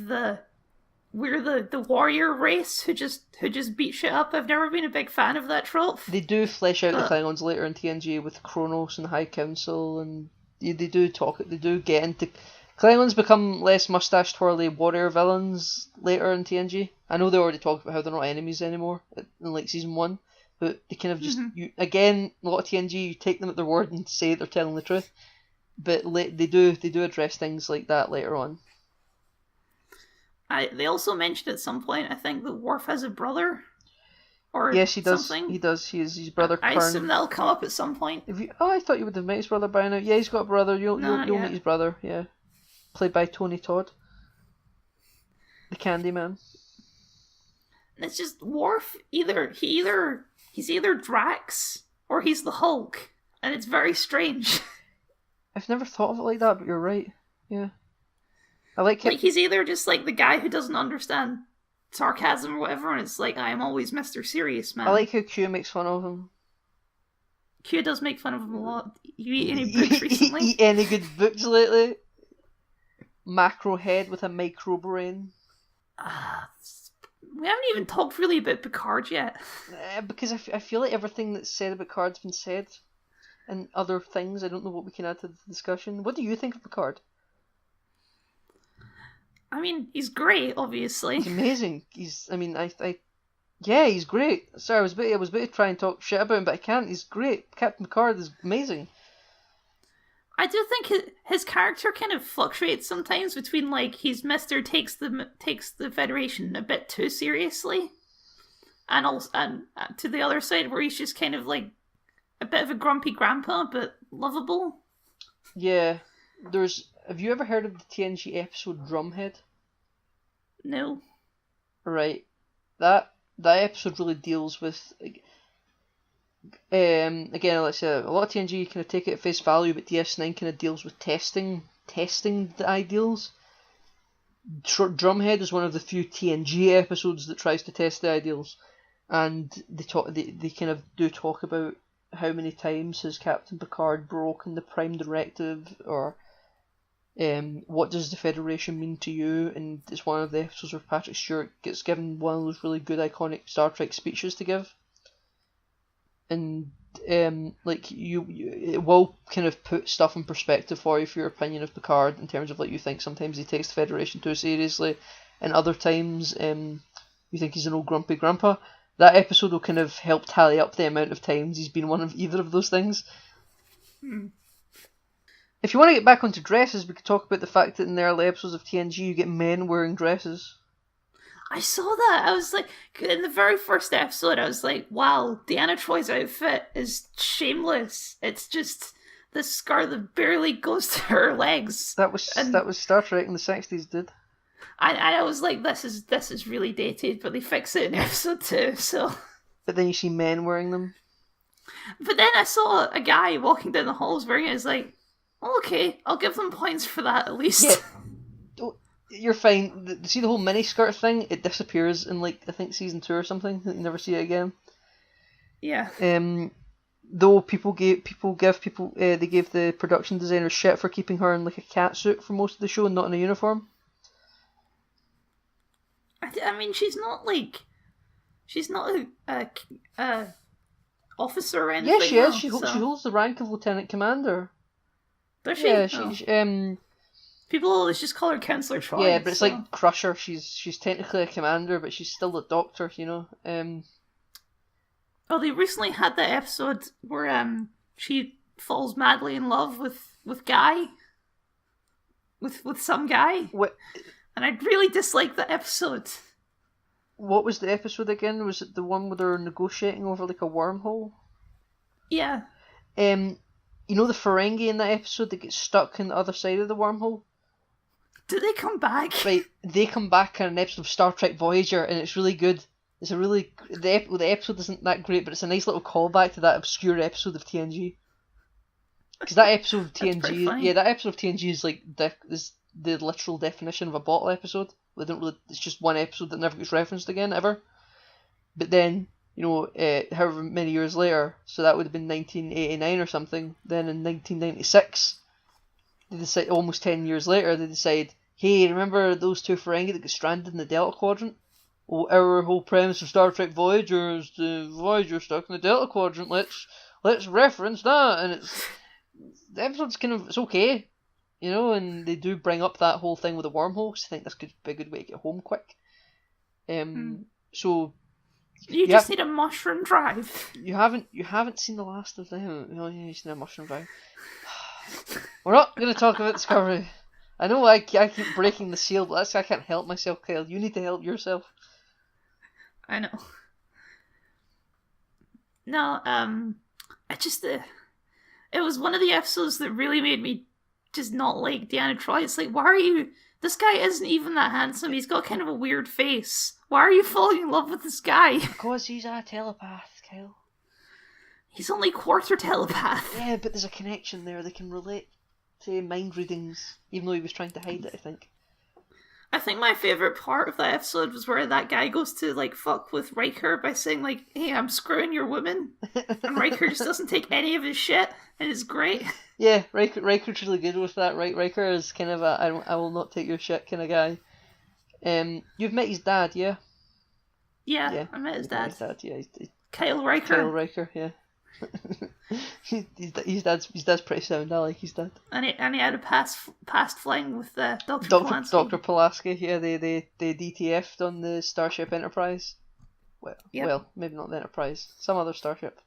we're the warrior race who just beat shit up. I've never been a big fan of that trope. They do flesh out the But Klingons later in TNG with Kronos and the High Council, and they do talk. They do get into. Klingons become less mustache twirly warrior villains later in TNG. I know they already talked about how they're not enemies anymore in like season 1, but they kind of just again, a lot of TNG, you take them at their word and say they're telling the truth, but they do address things like that later on. They also mentioned at some point, I think, that Worf has a brother. Or yes, he does. Something. He does. He is his brother. I assume that'll come up at some point. I thought you would have met his brother by now. Yeah, he's got a brother. You'll meet his brother. Yeah, played by Tony Todd, the Candyman. It's just Worf. He's either Drax or he's the Hulk, and it's very strange. I've never thought of it like that, but you're right. Yeah, I like it. Like he's either just like the guy who doesn't understand sarcasm or whatever, and it's like I am always Mr. Serious Man. I like how Q makes fun of him. Q does make fun of him a lot. You eat any books recently? Eat any good books lately? Macro head with a micro brain. We haven't even talked really about Picard yet. Because I feel like everything that's said about Picard's been said, and other things. I don't know what we can add to the discussion. What do you think of Picard? I mean, he's great, obviously. He's amazing. Yeah, he's great. Sorry, I was about to try and talk shit about him, but I can't. He's great. Captain Picard is amazing. I do think his character kind of fluctuates sometimes between like he's Mister takes the Federation a bit too seriously, and also to the other side where he's just kind of like a bit of a grumpy grandpa but lovable. Yeah, have you ever heard of the TNG episode Drumhead? No. Right, that episode really deals with. Again, like I said, a lot of TNG kind of take it at face value, but DS9 kind of deals with testing the ideals. Drumhead is one of the few TNG episodes that tries to test the ideals, and they kind of do talk about how many times has Captain Picard broken the Prime Directive, or what does the Federation mean to you? And it's one of the episodes where Patrick Stewart gets given one of those really good iconic Star Trek speeches to give. And like it will kind of put stuff in perspective for you for your opinion of Picard, in terms of like you think sometimes he takes the Federation too seriously, and other times you think he's an old grumpy grandpa. That episode will kind of help tally up the amount of times he's been one of either of those things. If you want to get back onto dresses, we could talk about the fact that in the early episodes of TNG you get men wearing dresses. I saw that. I was like, in the very first episode, I was like, wow, Deanna Troy's outfit is shameless. It's just the skirt that barely goes to her legs. That was Star Trek in the 60s, dude. I was like, this is really dated, but they fix it in episode 2, so. But then you see men wearing them. But then I saw a guy walking down the halls wearing it. I was like, oh, okay, I'll give them points for that at least. Yeah. You're fine. See the whole mini skirt thing? It disappears in like I think season 2 or something. You never see it again. Yeah. Though they gave the production designer shit for keeping her in like a cat suit for most of the show and not in a uniform. I mean, she's not a officer or anything. Yeah, she is. Though, She holds the rank of lieutenant commander. Does she? Yeah, people always just call her Counselor Troy. Yeah, but it's like Crusher. She's technically a commander, but she's still a doctor, you know. Oh, they recently had that episode where she falls madly in love with Guy. With some guy. What? And I really disliked that episode. What was the episode again? Was it the one where they're negotiating over like a wormhole? Yeah. You know the Ferengi in that episode that gets stuck in the other side of the wormhole? Do they come back? Right, they come back in an episode of Star Trek Voyager, and it's really good. It's the episode isn't that great, but it's a nice little callback to that obscure episode of TNG. Because that episode of TNG is like is the literal definition of a bottle episode. It's just one episode that never gets referenced again ever. But then, you know, however many years later, so that would have been 1989 or something. Then in 1996, they decide almost 10 years later, they decide, hey, remember those two Ferengi that got stranded in the Delta Quadrant? Well, our whole premise of Star Trek Voyager is the Voyager stuck in the Delta Quadrant. Let's reference that, and the episode's kind of, it's okay, you know, and they do bring up that whole thing with the wormholes. I think this could be a good way to get home quick. So you just need a mushroom drive. You haven't seen the last of them. Oh yeah, you seen a mushroom drive. We're not going to talk about Discovery. I know I keep breaking the seal, but I can't help myself, Kyle. You need to help yourself. I know. No, I just it was one of the episodes that really made me just not like Deanna Troi. It's like, why are you? This guy isn't even that handsome. He's got kind of a weird face. Why are you falling in love with this guy? Because he's a telepath, Kyle. He's only quarter telepath. Yeah, but there's a connection there. They can relate to mind readings, even though he was trying to hide it, I think. I think my favourite part of that episode was where that guy goes to, like, fuck with Riker by saying, like, hey, I'm screwing your woman. And Riker just doesn't take any of his shit, and it's great. Yeah, Riker's really good with that, right? Riker is kind of a, I will not take your shit kind of guy. You've met his dad, yeah? Yeah, I met his dad. Yeah. Kyle Riker. Kyle Riker, yeah. his dad's pretty sound. I like his dad. And he had a past fling with Dr. Pulaski. Yeah, they DTF'd on the Starship Enterprise. Well, maybe not the Enterprise. Some other starship.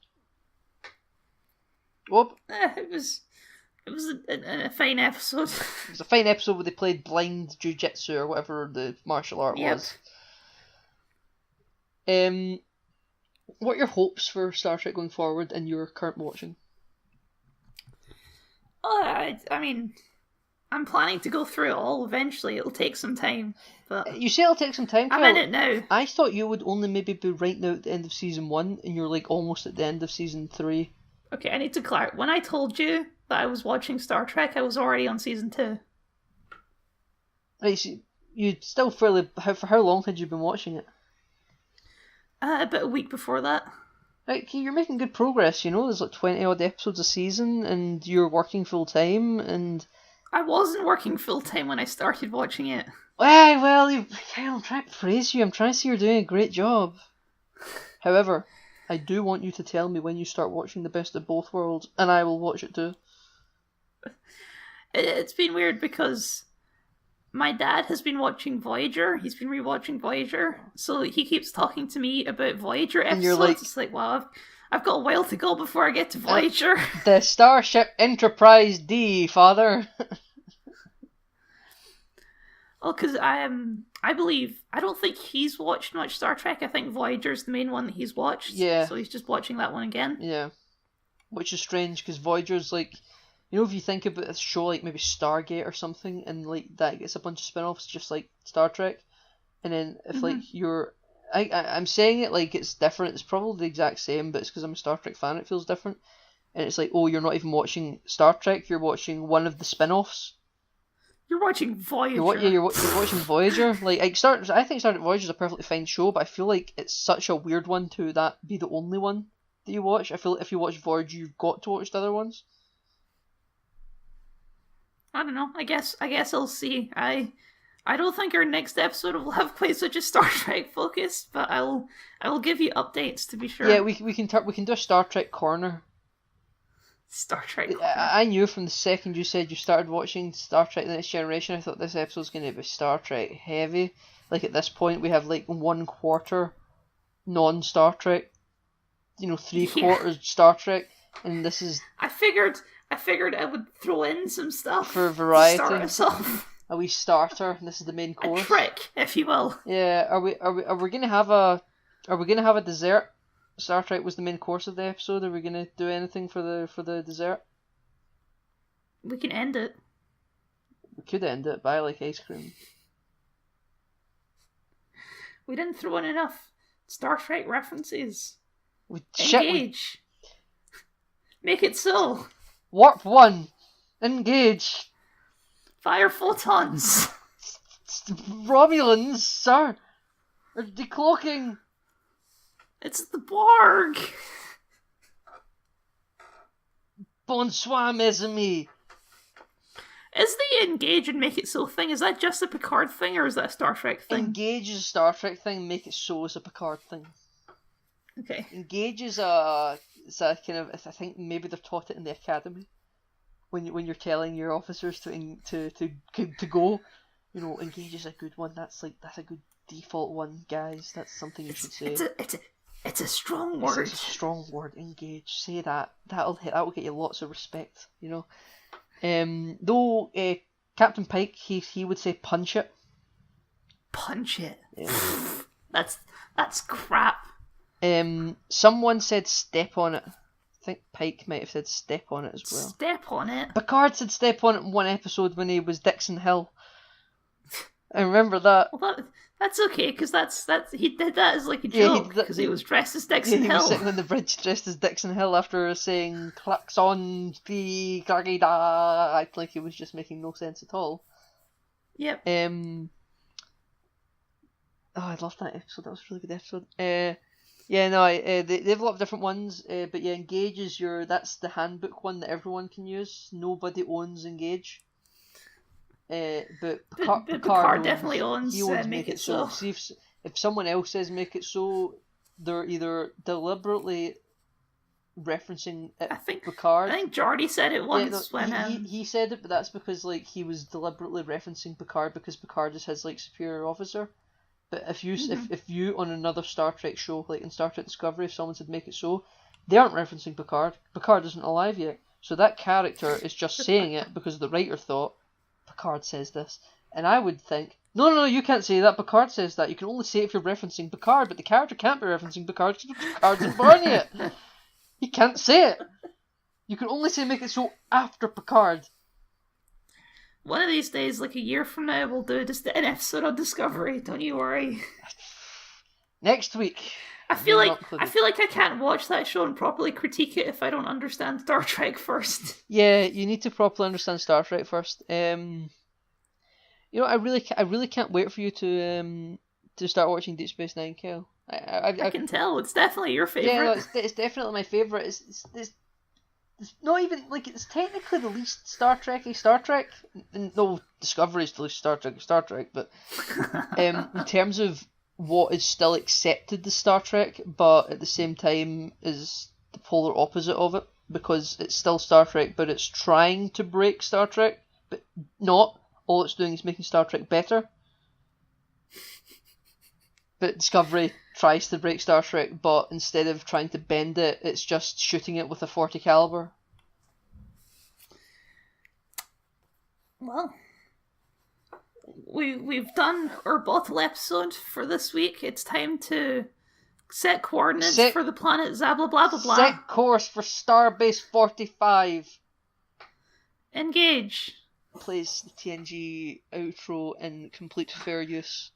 Whoop. It was a fine episode. It was a fine episode where they played blind jujitsu or whatever the martial art was. What are your hopes for Star Trek going forward in your current watching? I mean, I'm planning to go through it all eventually. It'll take some time. But you say it'll take some time, I'm in it now. I thought you would only maybe be right now at the end of season 1 and you're like almost at the end of season 3. Okay, I need to clarify. When I told you that I was watching Star Trek, I was already on season 2. Right, so you still fairly... For how long had you been watching it? About a week before that. Right, okay, you're making good progress, you know. There's like 20 odd episodes a season and you're working full time and... I wasn't working full time when I started watching it. Well, I'm trying to praise you. I'm trying to say you're doing a great job. However, I do want you to tell me when you start watching The Best of Both Worlds, and I will watch it too. It's been weird because my dad has been watching Voyager. He's been rewatching Voyager, so he keeps talking to me about Voyager episodes. And you're like, it's like, wow, I've got a while to go before I get to Voyager. The Starship Enterprise D, father. Well, because I don't think he's watched much Star Trek. I think Voyager's the main one that he's watched. Yeah. So he's just watching that one again. Yeah. Which is strange, because Voyager's like... You know, if you think about a show like maybe Stargate or something, and like that gets a bunch of spin-offs just like Star Trek, and then if like you're... I'm saying it like it's different, it's probably the exact same, but it's because I'm a Star Trek fan, it feels different. And it's like, oh, you're not even watching Star Trek, you're watching one of the spin-offs. You're watching Voyager. You're watching Voyager. Like, I think Star Trek Voyager is a perfectly fine show, but I feel like it's such a weird one to that be the only one that you watch. I feel like if you watch Voyager, you've got to watch the other ones. I don't know. I guess I'll see. I don't think our next episode will have quite such a Star Trek focus, but I will give you updates to be sure. Yeah, we can do a Star Trek corner. Star Trek. I knew from the second you said you started watching Star Trek: The Next Generation, I thought this episode's going to be Star Trek heavy. Like at this point, we have like 1/4 non-Star Trek, 3/4 Star Trek, and this is. I figured I would throw in some stuff for variety. To start us off. A wee starter, and this is the main course. A trick, if you will. Yeah, are we gonna have a dessert? Star Trek was the main course of the episode. Are we gonna do anything for the dessert? We can end it. We could end it, but I like ice cream. We didn't throw in enough Star Trek references. Engage. Make it so. Warp 1. Engage. Fire photons. Romulans, sir, are decloaking. It's the Borg. Bonsoir, mes amis. Is the engage and make it so thing, is that just a Picard thing or is that a Star Trek thing? Engage is a Star Trek thing, make it so is a Picard thing. Okay. Engage is it's a kind of, I think maybe they've taught it in the academy. When you're telling your officers to go, engage is a good one. That's a good default one, guys. That's something you should say. It's a strong word. It's a strong word. Engage. Say that. That'll get you lots of respect. Though Captain Pike, he would say punch it. Punch it. Yeah. That's crap. Someone said step on it. I think Pike might have said step on it as well. Step on it? Picard said step on it in one episode when he was Dixon Hill. I remember that. Well, that's okay, because that's he did that as like a joke, because he was dressed as Dixon Hill. He was sitting on the bridge dressed as Dixon Hill after saying klaxon pi klagida, acting like he was just making no sense at all. Yep. Oh, I loved that episode. That was a really good episode. They have a lot of different ones, but yeah, Engage is that's the handbook one that everyone can use. Nobody owns Engage. But Picard definitely owns. He owns Make It So. See, if someone else says Make It So, they're either deliberately referencing Picard. I think Geordi said it once when he said it, but that's because he was deliberately referencing Picard because Picard is his superior officer. But if you on another Star Trek show, like in Star Trek Discovery, if someone said Make It So, they aren't referencing Picard. Picard isn't alive yet, so that character is just saying it because the writer thought Picard says this. And I would think, no, you can't say that. Picard says that. You can only say it if you're referencing Picard, but the character can't be referencing Picard because Picard isn't born yet. He can't say it. You can only say Make It So after Picard. One of these days, like a year from now, we'll do just an episode on Discovery. Don't you worry. Next week. I feel like I can't watch that show and properly critique it if I don't understand Star Trek first. Yeah, you need to properly understand Star Trek first. I really can't wait for you to start watching Deep Space Nine, Kel. I can tell it's definitely your favorite. Yeah, no, it's definitely my favorite. It's not even it's technically the least Star Trek-y Star Trek. No, Discovery's the least Star Trek, but in terms of what is still accepted as Star Trek, but at the same time is the polar opposite of it, because it's still Star Trek, but it's trying to break Star Trek, but not. All it's doing is making Star Trek better. But Discovery tries to break Star Trek, but instead of trying to bend it, it's just shooting it with a .40 caliber. Well, we've done our bottle episode for this week. It's time to set coordinates for the planet Zabla blah blah blah. Set course for Starbase 45. Engage. Plays the TNG outro in complete fair use.